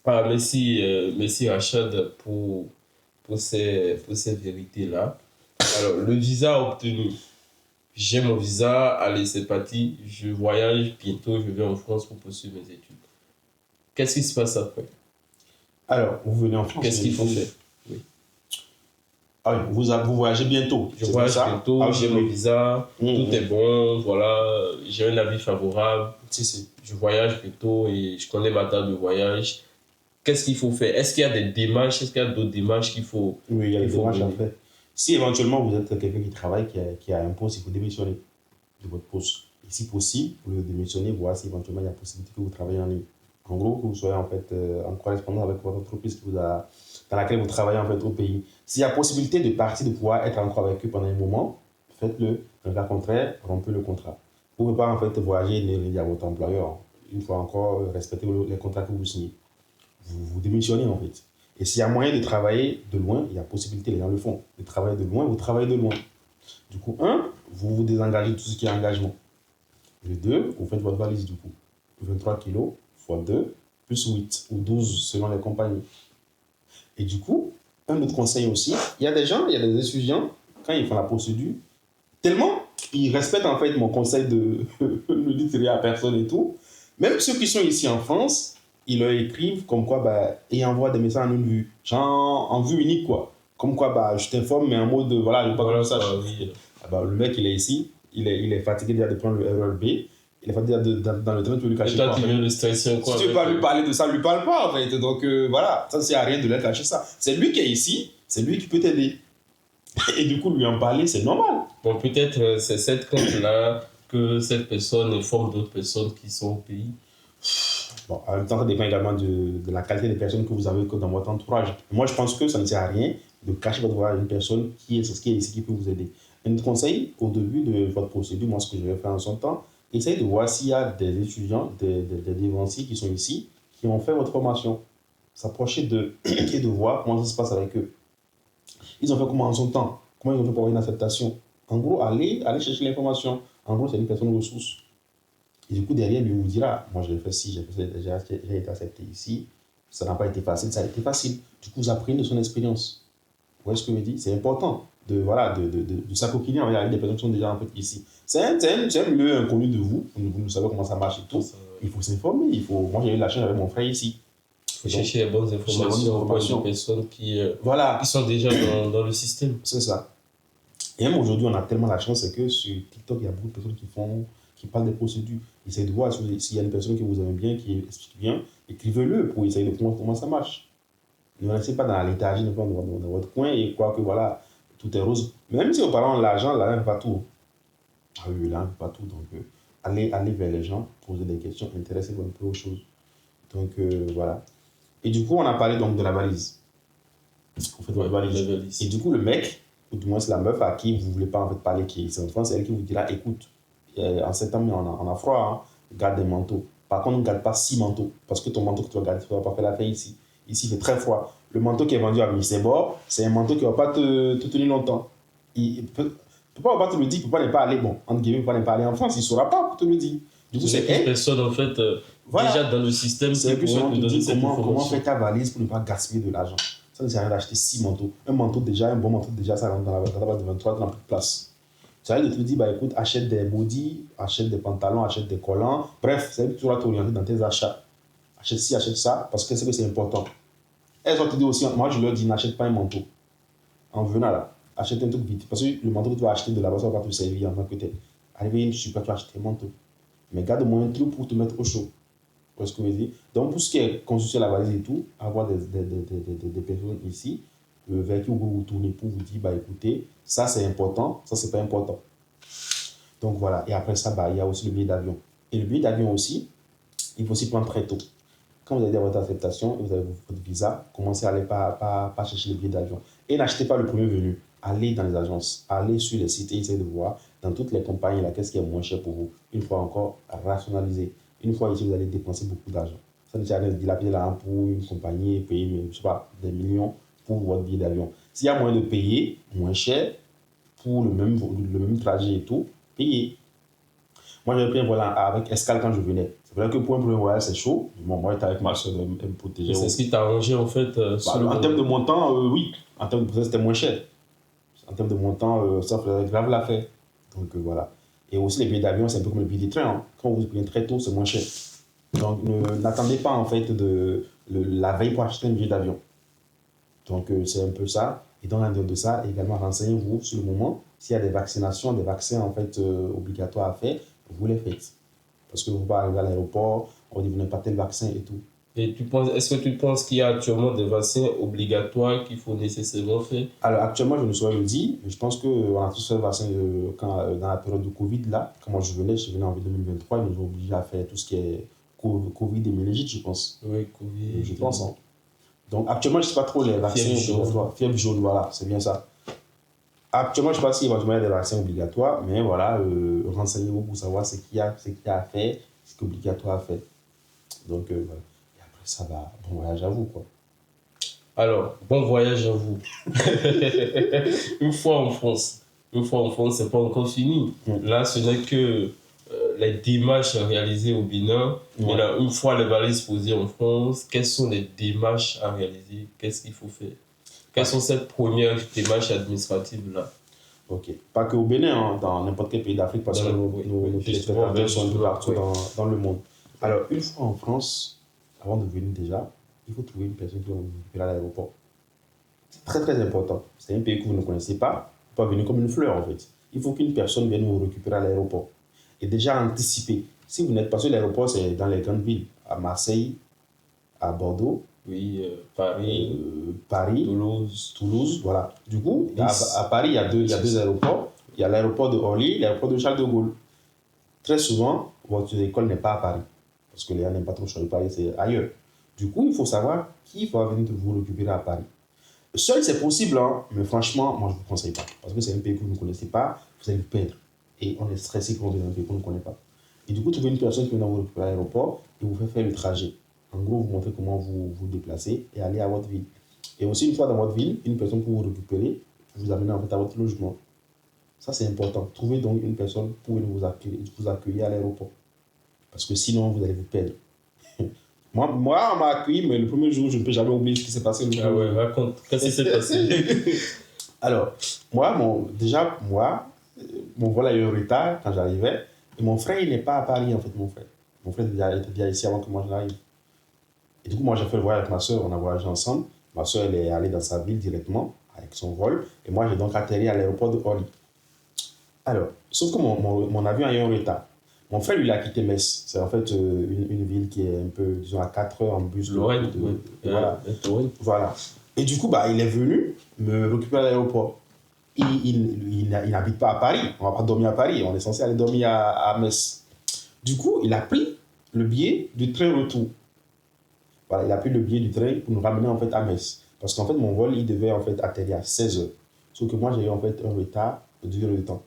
Ah, merci Rachad pour ces vérités-là. Alors, le visa obtenu. J'ai mon visa, allez, c'est parti. Je voyage bientôt, je vais en France pour poursuivre mes études. Qu'est-ce qui se passe après? Alors, vous venez en France. Qu'est-ce qu'il faut faire? Oui. Ah oui, vous voyagez bientôt. Je voyage bientôt, j'ai mon visa, tout est bon, voilà, j'ai un avis favorable. Si. Je voyage bientôt et je connais ma date de voyage. Qu'est-ce qu'il faut faire? Est-ce qu'il y a des démarches? Est-ce qu'il y a d'autres démarches qu'il faut? Oui, il y a des démarches à faire. Si éventuellement vous êtes quelqu'un qui travaille, qui a un poste, il faut démissionner de votre poste. Et si possible, vous le démissionnez, voir si éventuellement il y a possibilité que vous travaillez en ligne. En gros, que vous soyez en fait en correspondance avec votre entreprise dans laquelle vous travaillez en fait au pays. S'il y a possibilité de partir, de pouvoir être encore avec eux pendant un moment, faites-le. Dans le cas contraire, rompez le contrat. Vous ne pouvez pas en fait voyager et le dire à votre employeur. Une fois encore, respectez les contrats que vous signez. Vous démissionnez en fait. Et s'il y a moyen de travailler de loin, il y a possibilité, les gens le font. De travailler de loin, vous travaillez de loin. Du coup, vous vous désengagez de tout ce qui est engagement. Le 2, vous faites votre valise du coup. 23 kilos x 2, plus 8 ou 12 selon les compagnies. Et du coup, un autre conseil aussi, il y a des étudiants, quand ils font la procédure, tellement ils respectent en fait mon conseil de ne dites rien à personne et tout. Même ceux qui sont ici en France, ils leur écrivent comme quoi, ils envoient des messages en une vue, genre en vue unique quoi. Comme quoi, je t'informe, mais en mode, voilà, je veux pas que tu saches. Le mec, il est ici, il est fatigué déjà de prendre le RERB, il est fatigué dans le train, tu veux lui cacher quoi. Et toi, tu viens de stresser quoi. Si tu veux pas lui parler de ça, lui parle pas en fait. Donc voilà, ça ne sert à rien de lui cacher ça. C'est lui qui est ici, c'est lui qui peut t'aider. Et du coup, lui en parler, c'est normal. Bon, peut-être c'est cette crainte-là que cette personne informe d'autres personnes qui sont au pays. Bon, en même temps, ça dépend également de la qualité des personnes que vous avez dans votre entourage. Moi, je pense que ça ne sert à rien de cacher votre voyage à une personne qui est ici, qui peut vous aider. Un conseil, au début de votre procédure, moi, ce que je vais faire en son temps, essayez de voir s'il y a des étudiants, des dévanciers qui sont ici, qui ont fait votre formation. S'approcher d'eux et de voir comment ça se passe avec eux. Ils ont fait comment en son temps? Comment ils ont fait pour avoir une acceptation? En gros, allez chercher l'information. En gros, c'est une personne ressource. Et du coup, derrière, lui vous dira, moi, j'ai fait ci, j'ai été accepté ici. Ça n'a pas été facile, ça a été facile. Du coup, vous apprenez de son expérience. Vous voyez ce que je veux dire? C'est important de s'acoquiner avec des personnes qui sont déjà en fait ici. C'est un milieu inconnu de vous. Vous ne savez comment ça marche et tout. Il faut s'informer. Moi, j'ai eu la chance avec mon frère ici. Il faut chercher les bonnes informations auprès de personnes qui sont déjà dans le système. C'est ça. Et même aujourd'hui, on a tellement la chance, c'est que sur TikTok, il y a beaucoup de personnes qui parlent des procédures. Essayez de voir s'il y a une personne que vous aimez bien, qui explique bien, écrivez-le pour essayer de comprendre comment ça marche. Ne restez pas dans la léthargie, dans votre coin et croire que voilà, tout est rose. Même si vos parents ont l'argent ne fait pas tout. Ah oui, là, ne fait pas tout. Donc, allez vers les gens, posez des questions, intéressez-vous un peu aux choses. Donc, voilà. Et du coup, on a parlé donc de la valise. Vous faites votre valise. Et du coup, le mec, ou du moins c'est la meuf à qui vous ne voulez pas en fait parler, qui est ici en France, c'est elle qui vous dira, écoute, en septembre, on a froid, hein, garde des manteaux. Par contre, ne garde pas 6 manteaux, parce que ton manteau que tu vas garder, tu ne vas pas faire la fête ici. Ici, il fait très froid. Le manteau qui est vendu à Missebor, c'est un manteau qui ne va pas te tenir longtemps. Il peut pas te le dire, il ne peut pas ne pas aller, bon, entre guillemets, il ne peut pas ne pas aller en France, il ne saura pas pour te le dire. Du coup, c'est une personne, en fait, déjà dans le système, c'est plus on te dit comment faire ta valise pour ne pas gaspiller de l'argent. Ça ne sert à rien d'acheter 6 manteaux. Un bon manteau déjà, ça rentre dans la base de 23, tu n'as plus de place. Ça veut dire de te dire, bah écoute, achète des bodys, achète des pantalons, achète des collants. Bref, ça veut dire que tu vas t'orienter dans tes achats. Achète ci, achète ça, parce que c'est important. Elles vont te dire aussi, moi je leur dis, n'achète pas un manteau. En venant là, achète un truc vite. Parce que le manteau que tu vas acheter de là-bas, ça va pas te servir en tant que tel. Arrivé, je suis pas, tu vas acheter un manteau. Mais garde-moi un truc pour te mettre au chaud. Vous voyez ce que je veux dire? Donc, pour ce qui est construire la valise et tout, avoir des personnes ici vers qui vous vous tournez pour vous dire, bah écoutez, ça c'est important, ça c'est pas important. Donc voilà, et après ça, bah, il y a aussi le billet d'avion. Et le billet d'avion aussi, il faut aussi prendre très tôt. Quand vous avez votre acceptation et vous avez votre visa, commencez à aller pas chercher le billet d'avion. Et n'achetez pas le premier venu. Allez dans les agences, allez sur les sites et essayez de voir dans toutes les compagnies là, qu'est-ce qui est moins cher pour vous. Une fois encore, rationaliser. Une fois ici, vous allez dépenser beaucoup d'argent. Ça ne sert à rien de dilapider l'argent pour une compagnie et payer, je sais pas, des millions pour votre billet d'avion. S'il y a moyen de payer moins cher pour le même trajet et tout, payez. Moi, j'avais pris un vol avec escale quand je venais. C'est vrai que pour un premier voyage, c'est chaud. Bon, moi, j'étais avec ma soeur, elle me protégeait. C'est ce qui t'a arrangé en fait en termes de montant, oui. En termes de montant, c'était moins cher. En termes de montant, ça faisait grave l'affaire. Donc voilà. Et aussi, les billets d'avion, c'est un peu comme les billets de train. Hein. Quand vous payez très tôt, c'est moins cher. Donc n'attendez pas en fait la veille pour acheter un billet d'avion. Donc c'est un peu ça. Et dans l'intérieur de ça, également, renseignez-vous sur le moment. S'il y a des vaccinations, des vaccins en fait obligatoires à faire, vous les faites. Parce que vous ne pouvez pas arriver à l'aéroport, on dit vous n'avez pas tel vaccin et tout. Et est-ce que tu penses qu'il y a actuellement des vaccins obligatoires qu'il faut nécessairement faire? Alors actuellement, je ne saurais le dire, mais je pense qu'on a tous fait le vaccin dans la période de Covid, là. Quand moi je venais en 2023, ils nous ont obligés à faire tout ce qui est Covid et méningite, je pense. Oui, Covid. Je pense. Hein. Donc actuellement, je ne sais pas trop les vaccins obligatoires. Fièvre jaune, voilà, c'est bien ça. Actuellement, je ne sais pas s'il y a des vaccins obligatoires, mais voilà, renseignez-vous pour savoir ce qu'il y a à faire, ce qui est obligatoire à faire. Donc voilà. Et après ça va, bon voyage à vous, quoi. Alors, bon voyage à vous. Une fois en France, c'est pas encore fini. Là, ce n'est que les démarches à réaliser au Bénin. Et là, une fois les valises posées en France, quelles sont les démarches à réaliser? Qu'est-ce qu'il faut faire? Quelles sont ces premières démarches administratives-là? Ok. Pas que au Bénin, hein, dans n'importe quel pays d'Afrique, parce que nos téléspectateurs sont un peu partout dans le monde. Alors, une fois en France, avant de venir déjà, il faut trouver une personne qui va vous récupérer à l'aéroport. C'est très très important. C'est un pays que vous ne connaissez pas. Vous ne pouvez pas venir comme une fleur en fait. Il faut qu'une personne vienne vous récupérer à l'aéroport. Et déjà anticiper. Si vous n'êtes pas sur l'aéroport, c'est dans les grandes villes. À Marseille, à Bordeaux. Oui, Paris, Toulouse, voilà. Du coup, à Paris, il y a deux aéroports. Il y a l'aéroport de Orly et l'aéroport de Charles de Gaulle. Très souvent, votre école n'est pas à Paris. parce que les gens n'aiment pas trop choisir Paris, c'est ailleurs. Du coup, il faut savoir qui va venir vous récupérer à Paris. Seul, c'est possible, hein, mais franchement, moi, je ne vous conseille pas. Parce que c'est un pays que vous ne connaissez pas, vous allez vous perdre. Et on est stressé quand on est dans un pays qu'on ne connaît pas. Et du coup, trouver une personne qui vient vous récupérer à l'aéroport et vous fait faire le trajet. En gros, vous montrez comment vous vous déplacez et aller à votre ville. Et aussi, une fois dans votre ville, une personne pour vous récupérer, vous amener en fait à votre logement. Ça, c'est important. Trouvez donc une personne pour vous accueillir à l'aéroport. Parce que sinon, vous allez vous perdre. Moi, on m'a accueilli, mais le premier jour, je ne peux jamais oublier ce qui s'est passé. Ah ouais, raconte. Qu'est-ce qui s'est passé? Alors, mon vol a eu un retard quand j'arrivais. Et mon frère, il n'est pas à Paris, en fait, mon frère. Mon frère était déjà ici avant que moi j'arrive. Et du coup, moi, j'ai fait le voyage avec ma soeur. On a voyagé ensemble. Ma soeur, elle est allée dans sa ville directement avec son vol. Et moi, j'ai donc atterri à l'aéroport de Orly. Alors, sauf que mon avion a eu un retard. Mon frère, lui, il a quitté Metz. C'est en fait une ville qui est un peu, disons, à 4 heures en bus. Lorraine, voilà. Voilà. Et du coup, bah, il est venu me récupérer à l'aéroport. Il n'habite pas à Paris. On ne va pas dormir à Paris. On est censé aller dormir à Metz. Du coup, il a pris le billet du train retour. Voilà, il a pris le billet du train pour nous ramener en fait à Metz. Parce qu'en fait, mon vol, il devait en fait atterrir à 16 heures. Sauf que moi, j'ai eu en fait un retard de 2 heures de temps.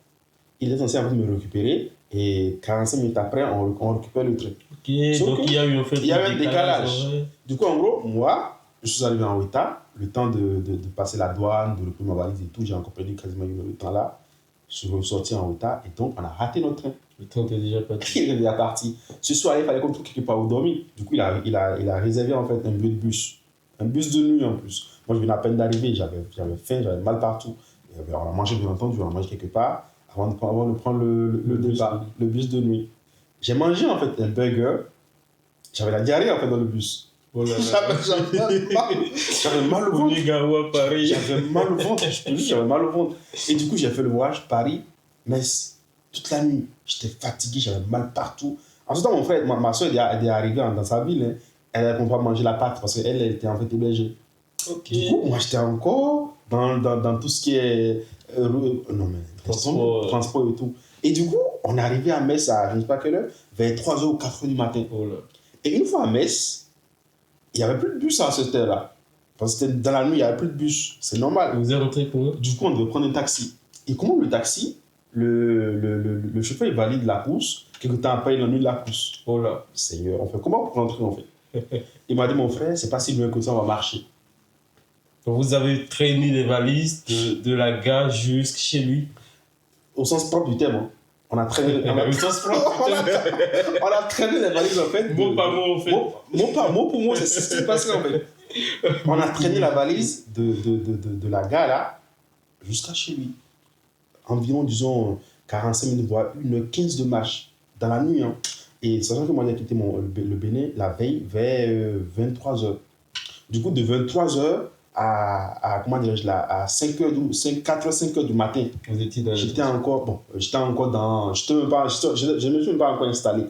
Il est censé en fait me récupérer et 45 minutes après, on récupère le train. Ok, donc il y a eu en fait il y a eu un décalage. Du coup, en gros, moi, je suis arrivé en retard, le temps de passer la douane, de reprendre ma valise et tout, j'ai encore perdu quasiment une heure de temps là. Je suis ressorti en retard et donc on a raté notre train. Le train était déjà parti. Il est déjà parti. Ce soir, il fallait qu'on trouve quelque part où dormir. Du coup, il a réservé en fait un lieu de bus. Un bus de nuit en plus. Moi, je venais à peine d'arriver, j'avais faim, j'avais mal partout. Et on a mangé, bien entendu, on a mangé quelque part avant de prendre le départ, le bus de nuit. J'ai mangé en fait un burger. J'avais la diarrhée en fait dans le bus. Oh là là. J'avais mal au ventre. Paris. J'avais mal au ventre, je te dis, j'avais mal au ventre. Et du coup, j'ai fait le voyage Paris-Metz toute la nuit. J'étais fatigué, j'avais mal partout. En ce temps, mon frère, ma soeur est arrivée dans sa ville. Hein. Elle n'avait pas mangé la pâte parce qu'elle était en fait hébergée. Okay. Du coup, moi, j'étais encore dans tout ce qui est transport et tout. Et du coup, on est arrivé à Metz à je ne sais pas quelle heure, vers 3h ou 4h du matin. Oh là. Et une fois à Metz, il n'y avait plus de bus à cette heure-là. Parce que dans la nuit, il n'y avait plus de bus. C'est normal. Vous êtes rentré comment? Du coup, on devait prendre un taxi. Et comment le taxi, le chauffeur il valide la course, quelques temps après, il annule la course. Oh là. Seigneur, on fait comment pour rentrer en fait? Il m'a dit, mon frère, c'est pas si loin que ça, on va marcher. Donc vous avez traîné les valises de la gare jusqu'à chez lui? Au sens propre du terme. Hein. On a traîné. Au sens propre. on a traîné les valises en fait. Mot par mot en fait. Mot pour mot, c'est ce qui s'est passé en fait. On a traîné la valise de la gare là jusqu'à chez lui. Environ, disons, 45 minutes, voire 1h15 de marche dans la nuit. Hein. Et sachant que moi j'ai quitté le Bénin la veille vers 23h. Du coup, de 23h à comment dirais-je là, à 4h du matin. Vous étiez dans j'étais encore dans. Je ne me suis même pas encore installé.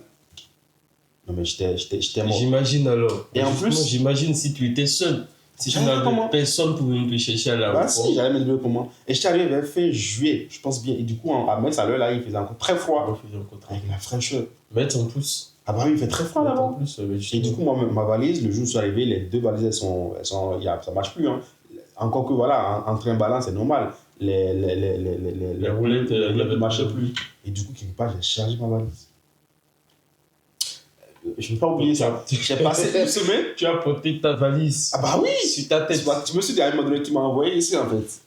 Non, mais j'étais mort. J'imagine alors. Et en plus. J'imagine si tu étais seul. Si tu n'avais personne pour venir te chercher à l'aéroport. Bah si, j'allais me débrouiller comment. Et j'étais arrivé vers fin juillet, je pense bien. Et du coup, à Metz, à l'heure là, il faisait encore très froid. Avec la fraîcheur. Metz en plus. Ah bah oui, il fait très froid là-bas. Et du coup, moi, ma valise, le jour où je suis arrivé, les deux valises, ça ne marche plus. Hein. Encore que voilà, en train ballant, c'est normal. Les roulettes ne marchaient plus. Et du coup, quelque part, j'ai chargé ma valise. Je ne peux pas oublier ça. J'ai passé une semaine. Tu as porté ta valise. Ah bah oui. Sur ta tête. Tu me suis dit à un moment donné, tu m'as envoyé ici en fait.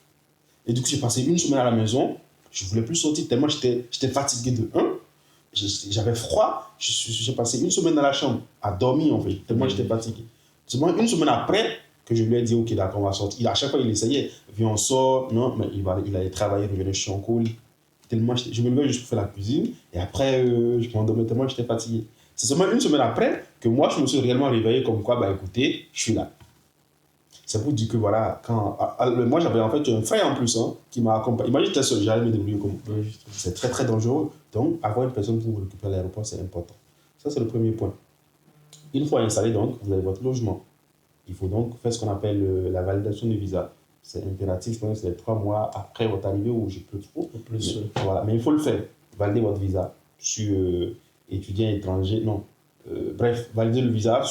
Et du coup, j'ai passé une semaine à la maison. Je ne voulais plus sortir tellement j'étais fatigué de 1. J'avais froid. J'ai passé une semaine dans la chambre à dormir en fait, tellement j'étais fatigué. Seulement une semaine après que je lui ai dit, ok, d'accord, on va sortir. À chaque fois, il essayait. Viens, on sort. Non, mais il allait travailler, revenir, je suis encore au lit. Tellement je me levais juste pour faire la cuisine. Et après, je m'endormais tellement j'étais fatigué. C'est seulement une semaine après que moi, je me suis réellement réveillé comme quoi, bah écoutez, je suis là. C'est pour dire que voilà, moi j'avais en fait un frère en plus hein, qui m'a accompagné. Imagine, j'étais seul, j'allais me débrouiller comme ça. C'est très très dangereux. Donc, avoir une personne pour vous récupérer à l'aéroport, c'est important. Ça, c'est le premier point. Une fois installé, donc, vous avez votre logement. Il faut donc faire ce qu'on appelle la validation du visa. C'est impératif, je pense que c'est 3 mois après votre arrivée ou je peux trop. Voilà. Mais il faut le faire. Valider votre visa sur étudiant étranger. Non. Bref, valider le visa.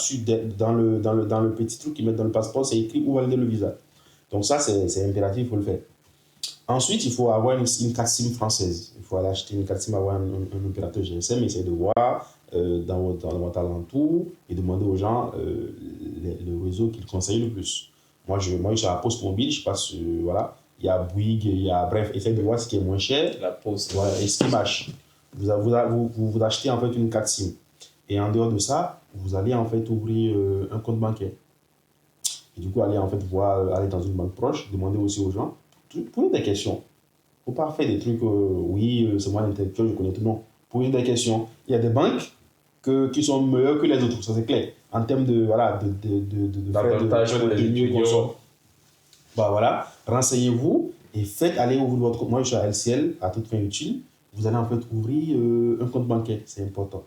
Dans le petit truc qu'ils mettent dans le passeport, c'est écrit où valider le visa. Donc ça, c'est impératif, il faut le faire. Ensuite, il faut avoir une carte SIM française. Il faut aller acheter une carte SIM, avoir un opérateur GSM, essayer de voir dans votre alentour et demander aux gens le réseau qu'ils conseillent le plus. Moi, je suis à la Poste Mobile, je passe, voilà, il y a Bouygues, bref, essayez de voir ce qui est moins cher. La Poste. Voilà, et ce qui marche. Vous achetez en fait une carte SIM. Et en dehors de ça, vous allez en fait ouvrir un compte bancaire. Et du coup, aller en fait aller dans une banque proche, demander aussi aux gens. Posez des questions. Il ne faut pas faire des trucs, oui, c'est moi l'intellectuel, je connais tout. Non. Posez des questions. Il y a des banques qui sont meilleures que les autres, ça c'est clair. En termes de, voilà, d'avantages pour les étudiants. Bah voilà, renseignez-vous et faites aller ouvrir votre compte. Moi, je suis à LCL, à toute fin utile. Vous allez en fait ouvrir un compte bancaire, c'est important.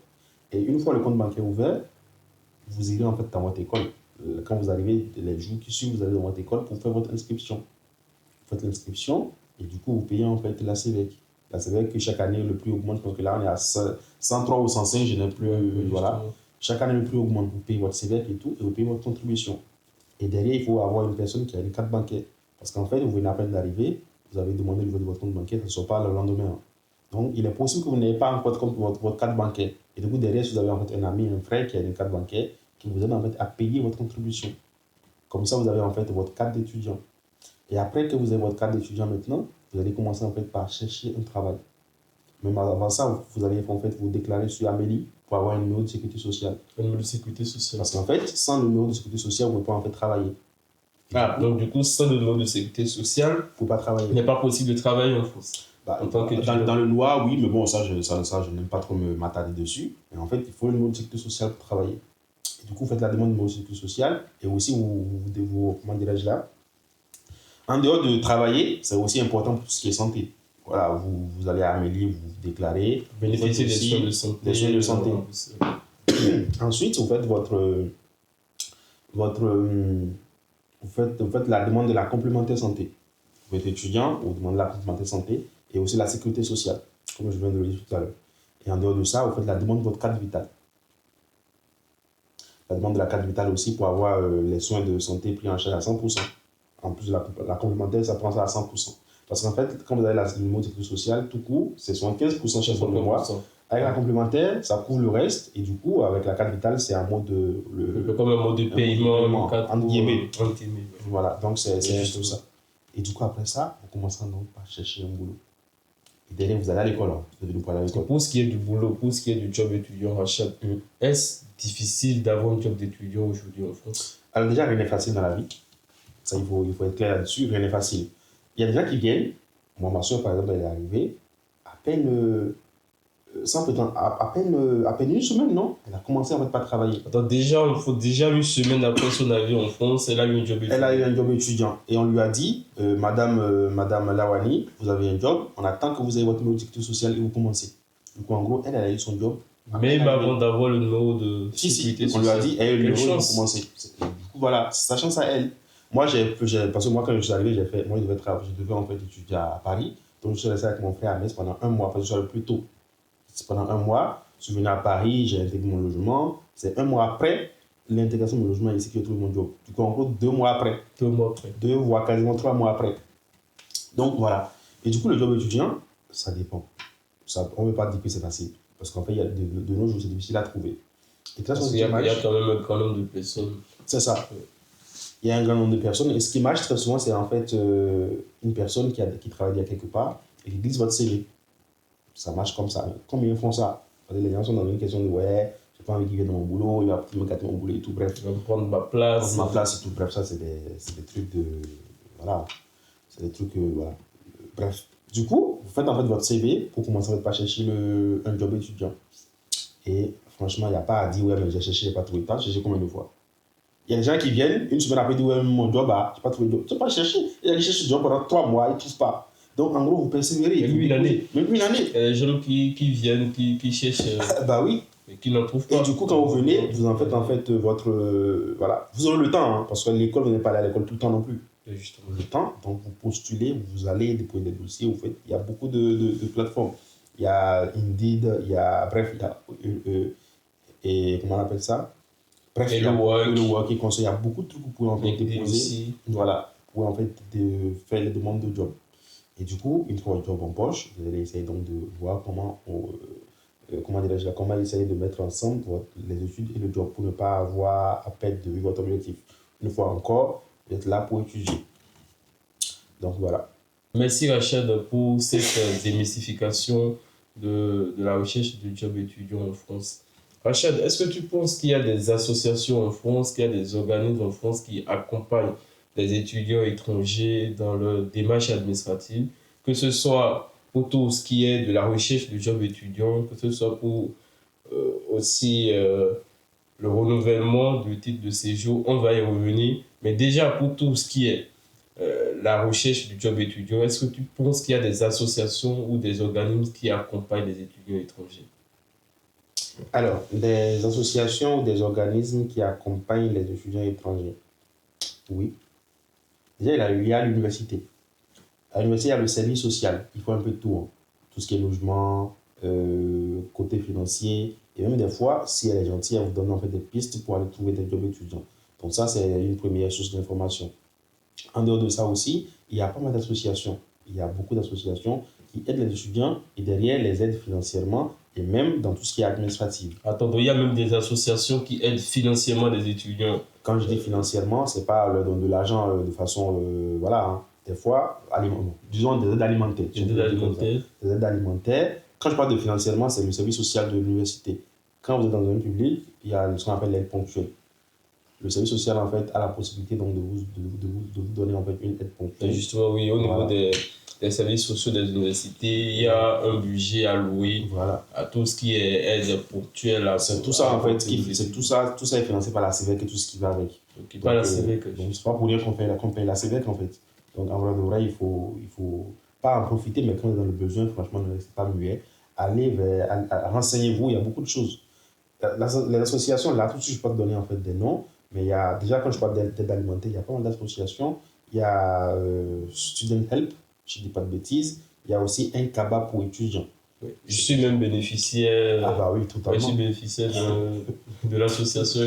Et une fois le compte bancaire ouvert, vous irez en fait dans votre école. Quand vous arrivez, les jours qui suivent, vous allez dans votre école pour faire votre inscription. Vous faites l'inscription et du coup, vous payez en fait la CVEC. La CVEC, chaque année, le prix augmente. Je pense que là, on est à 103 ou 105, je n'ai plus. Voilà. Chaque année, le prix augmente. Vous payez votre CVEC et tout, et vous payez votre contribution. Et derrière, il faut avoir une personne qui a une carte bancaire. Parce qu'en fait, vous venez à peine d'arriver, vous avez demandé le niveau de votre compte bancaire, ça ne soit pas le lendemain. Donc, il est possible que vous n'ayez pas encore votre carte bancaire. Et du coup, derrière, si vous avez en fait un ami, un frère qui a une carte bancaire, qui vous aide en fait à payer votre contribution. Comme ça, vous avez en fait votre carte d'étudiant. Et après que vous avez votre carte d'étudiant maintenant, vous allez commencer en fait par chercher un travail. Même avant ça, vous allez en fait vous déclarer sur Amélie pour avoir un numéro de sécurité sociale. Un numéro de sécurité sociale. Parce qu'en fait, sans le numéro de sécurité sociale, vous ne pouvez pas en fait travailler. Donc du coup, sans le numéro de sécurité sociale, il ne faut pas travailler. Il n'est pas possible de travailler en France. En tant que dans le loi, oui, mais bon, ça, je n'aime pas trop m'attarder dessus. Mais en fait, il faut le numéro de sécurité sociale pour travailler. Et du coup, vous faites la demande de numéro de sécurité sociale et aussi, comment dirais-je là, en dehors de travailler, c'est aussi important pour tout ce qui est santé. Voilà, vous allez à Amélie, vous vous déclarez. Bénéficier des soins de santé. Des soins de santé. Ensuite, vous faites vous faites la demande de la complémentaire santé. Vous êtes étudiant, vous demandez la complémentaire santé et aussi la sécurité sociale, comme je viens de le dire tout à l'heure. Et en dehors de ça, vous faites la demande de votre carte vitale. La demande de la carte vitale aussi pour avoir les soins de santé pris en charge à 100%. En plus, la complémentaire, ça prend ça à 100%. Parce qu'en fait, quand vous avez le numéro de sécurité sociale, tout court, c'est 75% chaque fois le mois. Avec la complémentaire, ça couvre le reste. Et du coup, avec la carte vitale, c'est un mode de... comme un mode de paiement. Entre guillemets. Voilà, donc c'est juste ça. Et du coup, après ça, vous commencez donc par chercher un boulot. Et derrière, vous allez à l'école. Pour ce qui est du boulot, pour ce qui est du job étudiant, Rachad, est-ce difficile d'avoir un job d'étudiant aujourd'hui en France? Alors déjà, rien n'est facile dans la vie. Ça, il faut être clair là-dessus, rien n'est facile. Il y a des gens qui viennent. Moi, ma soeur, par exemple, elle est arrivée à peine... à peine une semaine, non? Elle a commencé en fait par travailler. Attends, déjà, il faut déjà une semaine après son arrivée en France, elle a eu un job étudiant. Elle a eu un job étudiant. Et on lui a dit, Madame Lawani, vous avez un job, on attend que vous ayez votre numéro de sécurité sociale et vous commencez. Du coup, en gros, elle a eu son job. Même avant d'avoir le numéro de sécurité sociale. On lui a dit, elle a eu le numéro pour commencer. Du coup, voilà, sa chance à elle. Moi, parce que moi, quand je suis arrivé, je devais en fait étudier à Paris. Donc, je suis resté avec mon frère à Metz pendant un mois, parce que je suis allé plus tôt. C'est pendant un mois, je suis venu à Paris, j'ai intégré mon logement. C'est un mois après l'intégration de mon logement ici que j'ai trouvé mon job. Du coup, en gros, 2 mois après. 2 mois après. 2 voire quasiment 3 mois après. Donc, voilà. Et du coup, le job étudiant, ça dépend. On ne veut pas dire que c'est facile. Parce qu'en fait, de nos jours, c'est difficile à trouver. Et parce qu'il y a quand même un grand nombre de personnes. C'est ça. Il y a un grand nombre de personnes. Et ce qui marche très souvent, c'est en fait une personne qui travaille bien quelque part et qui glisse votre CV. Ça marche comme ça. Combien ils font ça? Les gens sont dans une question de ouais, j'ai pas envie qu'il vienne dans mon boulot, il va me gâter mon boulot et tout. Bref. Il va prendre ma place. Prendre ma place et tout. Bref, ça, c'est des trucs de. Voilà. C'est des trucs. Voilà. Bref. Du coup, vous faites en fait votre CV pour commencer à pas chercher un job étudiant. Et franchement, il n'y a pas à dire ouais, mais j'ai cherché, j'ai pas trouvé. T'as cherché combien de fois? Il y a des gens qui viennent, une semaine après, ils disent ouais, mon job, j'ai pas trouvé de job. Tu n'as pas cherché. Il a cherché ce job pendant 3 mois, il ne trouve pas. Donc, en gros, vous persévérez. Même une année. Même une année. Il y a des gens qui viennent, qui cherchent. Bah oui. Et qui n'en trouvent pas. Et du coup, quand vous venez, vous en faites votre. Voilà. Vous aurez le temps, hein, parce que l'école, vous n'êtes pas allé à l'école tout le temps non plus. Et justement. Le temps, donc vous postulez, vous allez déposer des dossiers. Vous faites, il y a beaucoup de plateformes. Il y a Indeed, il y a. Bref, et comment on appelle ça? Bref, Et il y a le work. le work et conseil, il y a beaucoup de trucs que vous pouvez en fait LinkedIn déposer. aussi. Voilà, pour en fait faire les demandes de job. Et du coup, une fois le job en poche, vous allez essayer donc de voir comment essayer de mettre ensemble les études et le job pour ne pas avoir à perdre de vue votre objectif. Une fois encore, vous êtes là pour étudier. Donc voilà. Merci Rachid pour cette démystification de la recherche du job étudiant en France. Rachid, est-ce que tu penses qu'il y a des associations en France, qu'il y a des organismes en France qui accompagnent les étudiants étrangers dans leur démarche administrative, que ce soit pour tout ce qui est de la recherche du job étudiant, que ce soit pour aussi le renouvellement du titre de séjour, on va y revenir, mais déjà pour tout ce qui est la recherche du job étudiant, est-ce que tu penses qu'il y a des associations ou des organismes qui accompagnent les étudiants étrangers? Alors, des associations ou des organismes qui accompagnent les étudiants étrangers. Oui. Déjà, il y a l'université. À l'université, il y a le service social. Il faut un peu de tout, hein. Tout ce qui est logement, côté financier. Et même des fois, si elle est gentille, elle vous donne en fait des pistes pour aller trouver des jobs étudiants. Donc ça, c'est une première source d'information. En dehors de ça aussi, il y a pas mal d'associations. Il y a beaucoup d'associations qui aident les étudiants et derrière les aident financièrement et même dans tout ce qui est administratif. Attends, il y a même des associations qui aident financièrement les étudiants. Quand je dis financièrement, c'est pas leur donner de l'argent de façon, voilà, hein. Des fois, disons des aides alimentaires. Des aides alimentaires. Des aides alimentaires. Quand je parle de financièrement, c'est le service social de l'université. Quand vous êtes dans un public, il y a ce qu'on appelle l'aide ponctuelle. Le service social, en fait, a la possibilité donc de vous donner en fait une aide ponctuelle. Et justement, oui, au niveau des services sociaux des universités, il y a un budget alloué à tout ce qui est aide ponctuelle. C'est tout ça, en fait, tout ça est financé par la CVEC et tout ce qui va avec. Okay, pas la CVEC. Donc, c'est pas pour dire qu'on paye la CVEC, en fait. Donc, en vrai, il faut pas en profiter, mais quand vous êtes dans le besoin, franchement, ne restez pas muet. Allez, renseignez-vous, il y a beaucoup de choses. Les associations, là, tout de suite, je peux te donner en fait des noms, mais il y a, déjà, quand je parle d'aide alimentaire, il y a pas mal d'associations. Il y a Student Help, je ne dis pas de bêtises. Il y a aussi un cabas pour étudiants. Oui. Je suis même bénéficiaire. Ah bah oui, totalement. Je suis bénéficiaire de l'association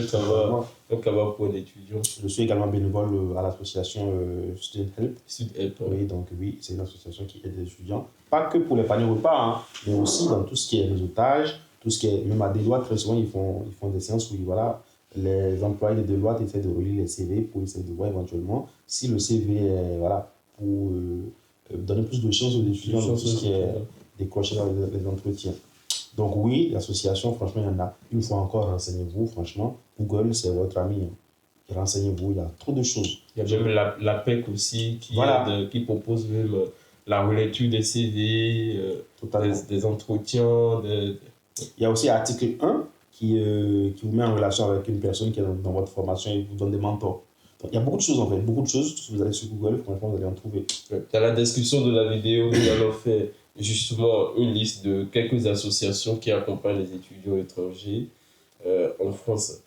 un cabas pour l'étudiant. Je suis également bénévole à l'association Student Help. Student Help. Oui, donc oui, c'est une association qui aide les étudiants. Pas que pour les paniers repas, hein, mais aussi dans tout ce qui est réseautage, tout ce qui est, même à Deloitte, très souvent, ils font des séances où voilà, les employés de Deloitte essaient de relire les CV pour essayer de voir éventuellement si le CV est, voilà, pour donner plus de chances aux étudiants dans tout ce qui est décroché dans les entretiens. Donc oui, l'association, franchement, il y en a. Une fois encore, renseignez-vous, franchement. Google, c'est votre ami. Hein. Renseignez-vous, il y a trop de choses. Il y a même la PEC aussi qui propose même la relecture des CV, des entretiens. Il y a aussi l'article 1 qui vous met en relation avec une personne qui est dans votre formation et vous donne des mentors. Donc, il y a beaucoup de choses en fait, beaucoup de choses. Si vous allez sur Google, franchement, vous allez en trouver. Dans la description de la vidéo, nous allons faire justement une liste de quelques associations qui accompagnent les étudiants étrangers en France.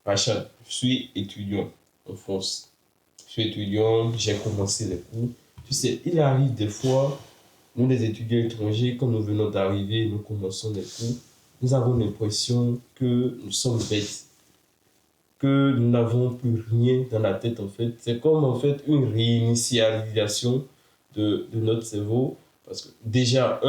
Rachid, je suis étudiant en France. Je suis étudiant, j'ai commencé les cours. Tu sais, il arrive des fois, nous les étudiants étrangers, quand nous venons d'arriver, nous commençons les cours, nous avons l'impression que nous sommes bêtes, que nous n'avons plus rien dans la tête en fait. C'est comme en fait une réinitialisation de notre cerveau. Parce que déjà,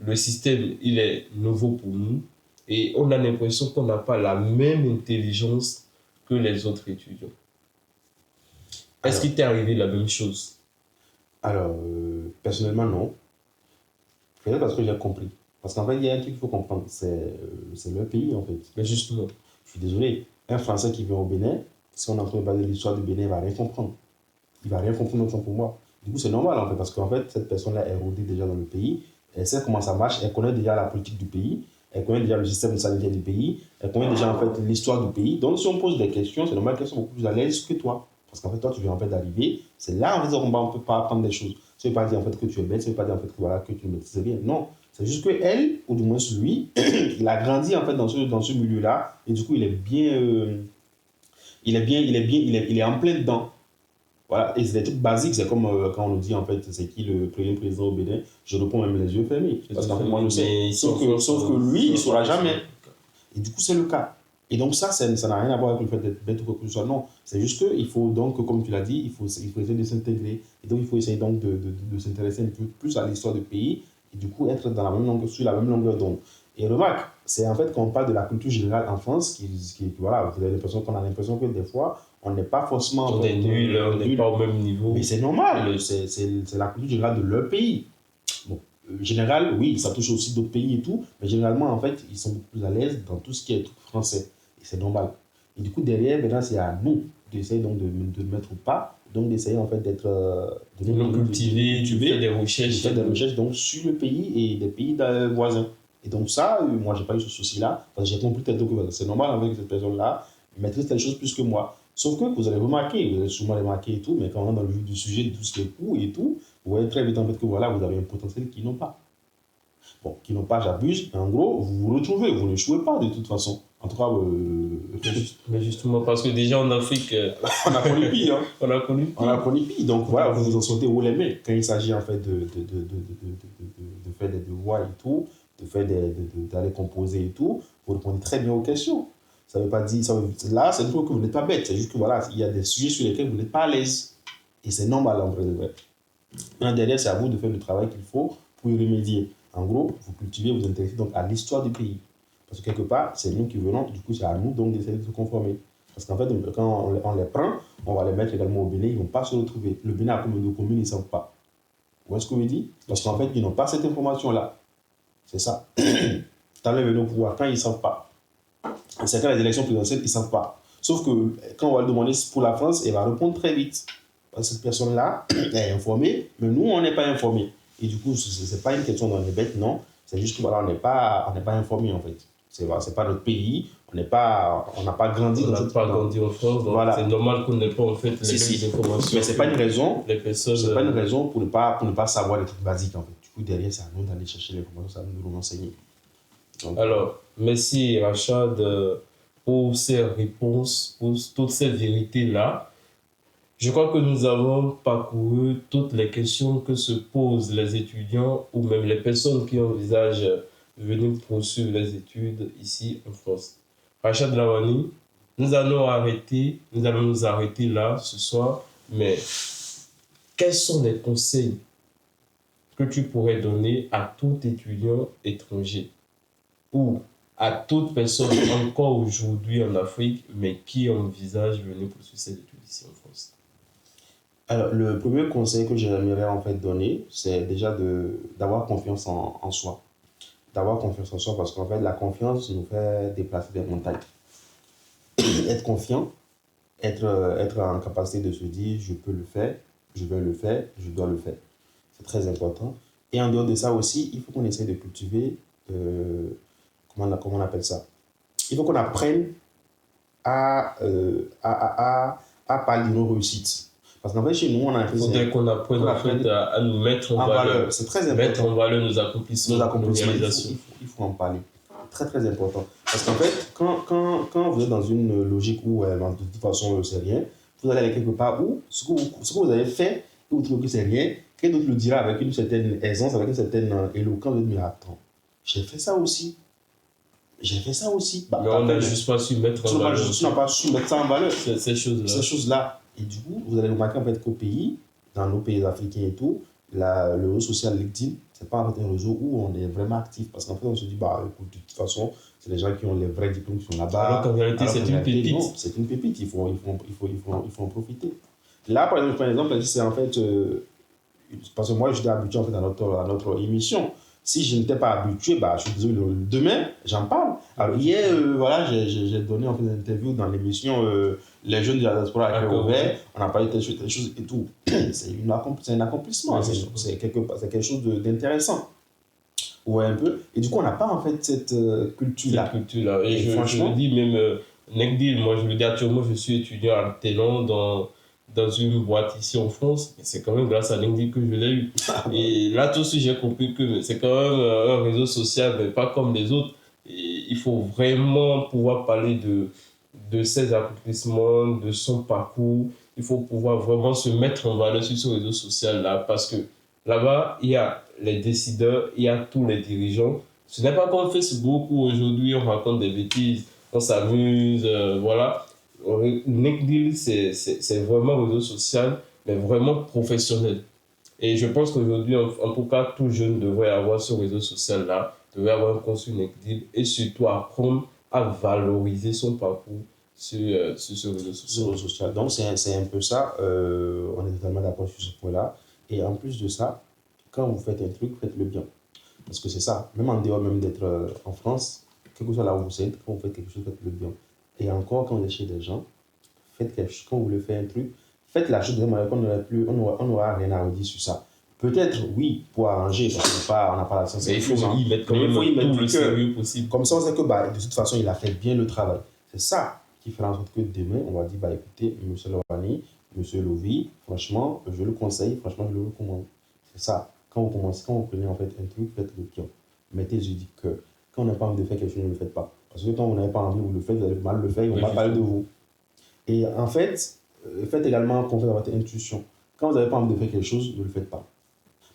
le système, il est nouveau pour nous et on a l'impression qu'on n'a pas la même intelligence que les autres étudiants. Est-ce qu'il t'est arrivé la même chose? Alors, personnellement, non. Peut-être parce que j'ai compris. Parce qu'en fait, il y a un truc qu'il faut comprendre. C'est leur pays, en fait. Mais justement. Je suis désolé. Un Français qui vient au Bénin, si on est en train de parler de l'histoire du Bénin, il ne va rien comprendre. Il ne va rien comprendre autant pour moi. Du coup, c'est normal, en fait, parce qu'en fait, cette personne-là est rodée déjà dans le pays. Elle sait comment ça marche. Elle connaît déjà la politique du pays. Elle connaît déjà le système sanitaire du pays. Elle connaît déjà, en fait, l'histoire du pays. Donc, si on pose des questions, c'est normal qu'elles soient beaucoup plus à l'aise que toi. Parce qu'en fait, toi, tu viens en fait d'arriver. C'est là, en fait, on ne peut pas apprendre des choses. Ça ne veut pas dire, en fait, que tu es bête. Ça ne veut pas dire, en fait, que, voilà, que tu ne maîtrises rien. Non. C'est juste qu'elle, ou du moins lui, il a grandi, en fait, dans ce milieu-là. Et du coup, il est en plein dedans. Voilà, et c'est des trucs basiques, c'est comme quand on nous dit en fait c'est qui le premier président au Bénin, je réponds même les yeux fermés. Parce qu'en fait, moi je sais. Sauf que lui, il ne saura jamais. Et du coup, c'est le cas. Et donc ça n'a rien à voir avec le fait d'être bête ou quoi que ce soit. Non, c'est juste qu'il faut donc, comme tu l'as dit, il faut essayer de s'intégrer. Et donc, il faut essayer donc de s'intéresser un peu plus à l'histoire du pays et du coup être dans la même longueur, sur la même longueur d'onde. Et remarque, c'est en fait quand on parle de la culture générale en France, voilà, vous avez l'impression qu'on a l'impression que des fois, on n'est pas forcément... On est nul, on n'est pas au même niveau. Mais c'est normal, c'est la culture générale de leur pays. Bon, général, oui, ça touche aussi d'autres pays et tout, mais généralement, en fait, ils sont beaucoup plus à l'aise dans tout ce qui est français. Et c'est normal. Et du coup, derrière, maintenant, c'est à nous d'essayer donc de mettre au pas, donc d'essayer en fait d'être... de nous cultiver, de faire des recherches. Donc, sur le pays et des pays voisins. Et donc ça, moi, j'ai pas eu ce souci-là, parce que j'ai compris peut-être que c'est normal avec cette personne-là, il maîtrise telle chose plus que moi. Sauf que vous allez remarquer, vous allez sûrement remarquer et tout, mais quand on est dans le vif du sujet, de tout ce qui est coût et tout, vous voyez très vite en fait que voilà, vous avez un potentiel qu'ils n'ont pas. Bon, qu'ils n'ont pas, j'abuse, mais en gros, vous vous retrouvez, vous ne jouez pas de toute façon. En tout cas, mais justement, parce que déjà en Afrique, on a connu pire. Hein. On a connu pire. Donc voilà, vous vous en sortez haut les mains quand il s'agit en fait de faire des devoirs et tout, d'aller composer et tout, vous répondez très bien aux questions. Ça veut pas dire, là, c'est une fois que vous n'êtes pas bête, c'est juste que voilà, il y a des sujets sur lesquels vous n'êtes pas à l'aise. Et c'est normal en vrai de vrai. Derrière, c'est à vous de faire le travail qu'il faut pour y remédier. En gros, vous cultivez, vous intéressez donc à l'histoire du pays. Parce que quelque part, c'est nous qui venons, du coup, c'est à nous donc d'essayer de se conformer. Parce qu'en fait, quand on les prend, on va les mettre également au Bénin, ils ne vont pas se retrouver. Le Bénin a combien de communes, ils ne savent pas. Vous voyez ce que je veux dire? Parce qu'en fait, ils n'ont pas cette information-là. C'est ça. Dans le Bénin au pouvoir, quand ils ne savent pas. C'est quand les élections présidentielles, ils ne savent pas. Sauf que quand on va le demander pour la France, elle va répondre très vite. Parce que cette personne-là est informée, mais nous, on n'est pas informés. Et du coup, ce n'est pas une question d'on est bête, non. C'est juste que voilà, on n'est pas informés en fait. Ce n'est pas notre pays, on n'a pas grandi on n'a pas grandi en France, donc voilà. C'est normal qu'on n'ait pas en fait les mêmes informations. Mais ce n'est pas une raison, c'est pas une raison pour ne pas savoir les trucs basiques en fait. Du coup, derrière, c'est à nous d'aller chercher l'information, c'est à nous de nous renseigner. Donc, alors, merci Rachad pour ces réponses, pour toutes ces vérités-là. Je crois que nous avons parcouru toutes les questions que se posent les étudiants ou même les personnes qui envisagent de venir poursuivre les études ici en France. Rachad Lawani, nous allons nous arrêter là ce soir, mais quels sont les conseils que tu pourrais donner à tout étudiant étranger ou à toute personne encore aujourd'hui en Afrique, mais qui envisage de venir poursuivre ses études ici en France? Alors, le premier conseil que j'aimerais en fait donner, c'est déjà d'avoir confiance en soi. D'avoir confiance en soi parce qu'en fait, la confiance nous fait déplacer des montagnes. Être confiant, être en capacité de se dire je peux le faire, je vais le faire, je dois le faire. C'est très important. Et en dehors de ça aussi, il faut qu'on essaie de cultiver, comment on appelle ça? Il faut qu'on apprenne à parler de nos réussites. Parce qu'en fait, chez nous, on a il faudrait qu'on apprenne à nous mettre en valeur. C'est très important. Mettre en valeur nos accomplissements, nos réalisations. Il faut en parler. Très, très important. Parce qu'en fait, quand vous êtes dans une logique où, de toute façon, c'est rien, vous allez aller quelque part où ce que vous avez fait, vous trouvez que c'est rien, quelqu'un d'autre le dira avec une certaine aisance, avec une certaine éloquence, vous dites, mais attends, j'ai fait ça aussi. Bah, mais on n'a juste pas su mettre en valeur. Tu n'as pas su mettre ça en valeur. Ces choses-là. Et du coup, vous allez remarquer en fait qu'au pays, dans nos pays africains et tout, le réseau social LinkedIn, c'est pas en fait un réseau où on est vraiment actif. Parce qu'en fait, on se dit, bah écoute, de toute façon, c'est les gens qui ont les vrais diplômes qui sont là-bas. Alors qu'en réalité, c'est une pépite. Non, c'est une pépite, il faut en profiter. Là, par exemple, c'est en fait, parce que moi, j'étais habitué en fait à notre émission. Si je n'étais pas habitué, bah, je suis désolé, demain, j'en parle. Alors, hier, voilà, j'ai donné en fait, une interview dans l'émission Les jeunes de la diaspora à cœur ouvert. On a parlé de telle chose et tout. C'est un accomplissement. C'est quelque chose d'intéressant. Ouais, un peu. Et du coup, on n'a pas en fait cette culture-là. Et je le dis même, Negdil, moi je le dis actuellement, je suis étudiant à Télan dans une boîte ici en France, et c'est quand même grâce à LinkedIn que je l'ai eu. Et là, tout de suite, j'ai compris que c'est quand même un réseau social, mais pas comme les autres. Et il faut vraiment pouvoir parler de ses accomplissements, de son parcours. Il faut pouvoir vraiment se mettre en valeur sur ce réseau social-là, parce que là-bas, il y a les décideurs, il y a tous les dirigeants, Ce n'est pas comme Facebook où aujourd'hui on raconte des bêtises, on s'amuse, voilà. LinkedIn, c'est vraiment un réseau social, mais vraiment professionnel. Et je pense qu'aujourd'hui, en tout cas, tout jeune devrait avoir ce réseau social-là, devrait avoir un compte sur LinkedIn et surtout apprendre à valoriser son parcours sur ce réseau social. Sur le social. Donc, c'est un peu ça. On est totalement d'accord sur ce point-là. Et en plus de ça, quand vous faites un truc, faites-le bien. Parce que c'est ça. Même en dehors même d'être en France, quel que soit là où vous êtes, quand vous faites quelque chose, faites-le bien. Et encore, quand vous êtes chez des gens, faites quelque chose. Quand vous voulez faire un truc, faites la chose de manière qu'on n'aurait plus, on n'aura rien à redire sur ça. Peut-être, oui, pour arranger, parce qu'on n'a pas la sensation. Mais il faut y mettre il faut y mettre tout le du cœur. sérieux possible. Comme ça, on sait que bah, de toute façon, il a fait bien le travail. C'est ça qui fera en sorte que demain, on va dire, bah, écoutez, monsieur Lorani, monsieur Lovi, franchement, je le conseille, franchement, je le recommande. C'est ça. Quand vous commencez, quand vous prenez en fait un truc, faites-le bien. Mettez du cœur. Quand on n'a pas envie de faire quelque chose, ne le faites pas. Parce que quand vous n'avez pas envie, vous le faites, vous allez mal le faire, on va parler de vous. Et en fait, faites également confiance à votre intuition. Quand vous n'avez pas envie de faire quelque chose, ne le faites pas.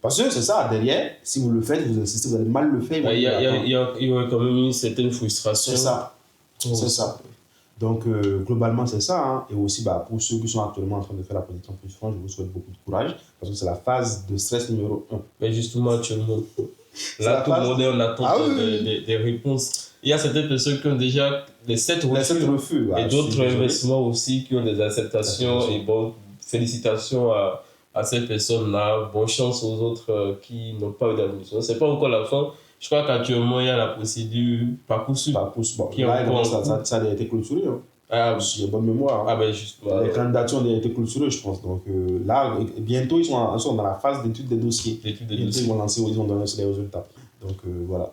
Parce que c'est ça, derrière, si vous le faites, vous insistez, vous allez mal le faire. Il y a quand même une certaine frustration. C'est ça. C'est ça. Donc, globalement, c'est ça. Hein. Et aussi, bah, pour ceux qui sont actuellement en train de faire la position plus franche, je vous souhaite beaucoup de courage. Parce que c'est la phase de stress numéro 1. Mais justement, actuellement, là, tout le monde est en attente des réponses. Il y a certaines personnes qui ont déjà les 7 refus. Et d'autres investissements aussi qui ont des acceptations. Et bon, félicitations à ces personnes-là. Bonne chance aux autres qui n'ont pas eu d'admission. Ce n'est pas encore la fin. Je crois qu'actuellement, il y a la procédure Parcoursup. Bon, là, ça a été clôturé. Hein. Ah, si j'ai bonne mémoire. Hein. Ah, ben justement. Les candidatures ont été clôturées, je pense. Donc là, bientôt, ils sont dans la phase d'étude des dossiers. Ils vont lancer, ils vont donner les résultats. Donc voilà.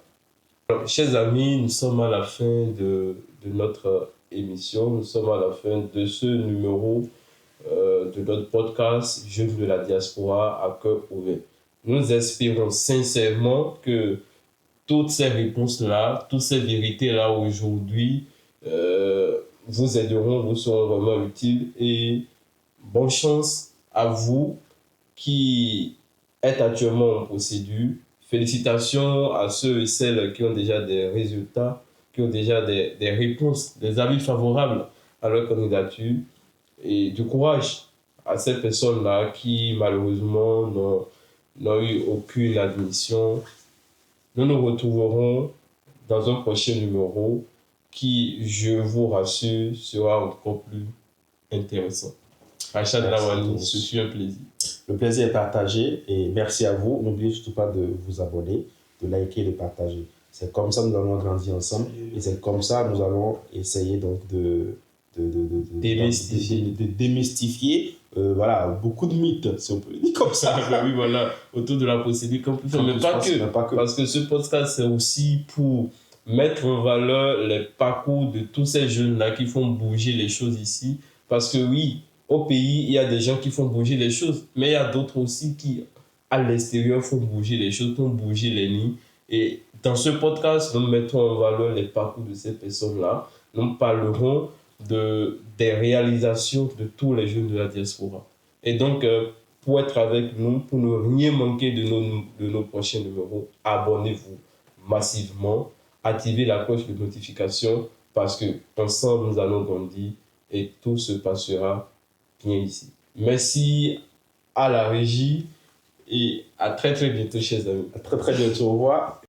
Alors, chers amis, nous sommes à la fin de notre émission. Nous sommes à la fin de ce numéro de notre podcast Jeunes de la diaspora à cœur ouvert. Nous espérons sincèrement que toutes ces réponses-là, toutes ces vérités-là aujourd'hui vous aideront, vous seront vraiment utiles. Et bonne chance à vous qui êtes actuellement en procédure. Félicitations à ceux et celles qui ont déjà des résultats, qui ont déjà des réponses, des avis favorables à leur candidature. Et du courage à ces personnes-là qui malheureusement n'ont eu aucune admission. Nous nous retrouverons dans un prochain numéro qui, je vous rassure, sera encore plus intéressant. Rachad Lawani, ce fut un plaisir. Le plaisir est partagé et merci à vous. N'oubliez surtout pas de vous abonner, de liker et de partager. C'est comme ça que nous allons grandir ensemble et c'est comme ça que nous allons essayer donc de démystifier voilà, beaucoup de mythes, si on peut le dire comme ça. Oui, voilà, autour de la procédure compliquée. Mais pas que, parce que ce podcast, c'est aussi pour mettre en valeur les parcours de tous ces jeunes-là qui font bouger les choses ici. Parce que oui, au pays, il y a des gens qui font bouger les choses, mais il y a d'autres aussi qui, à l'extérieur, font bouger les choses, font bouger les lignes. Et dans ce podcast, nous mettons en valeur les parcours de ces personnes-là. Nous parlerons des réalisations de tous les jeunes de la diaspora. Et donc, pour être avec nous, pour ne rien manquer de nos prochains numéros, abonnez-vous massivement, activez la cloche de notification parce que ensemble nous allons grandir et tout se passera bien ici. Merci à la régie et à très très bientôt, chers amis. À très très bientôt, au revoir.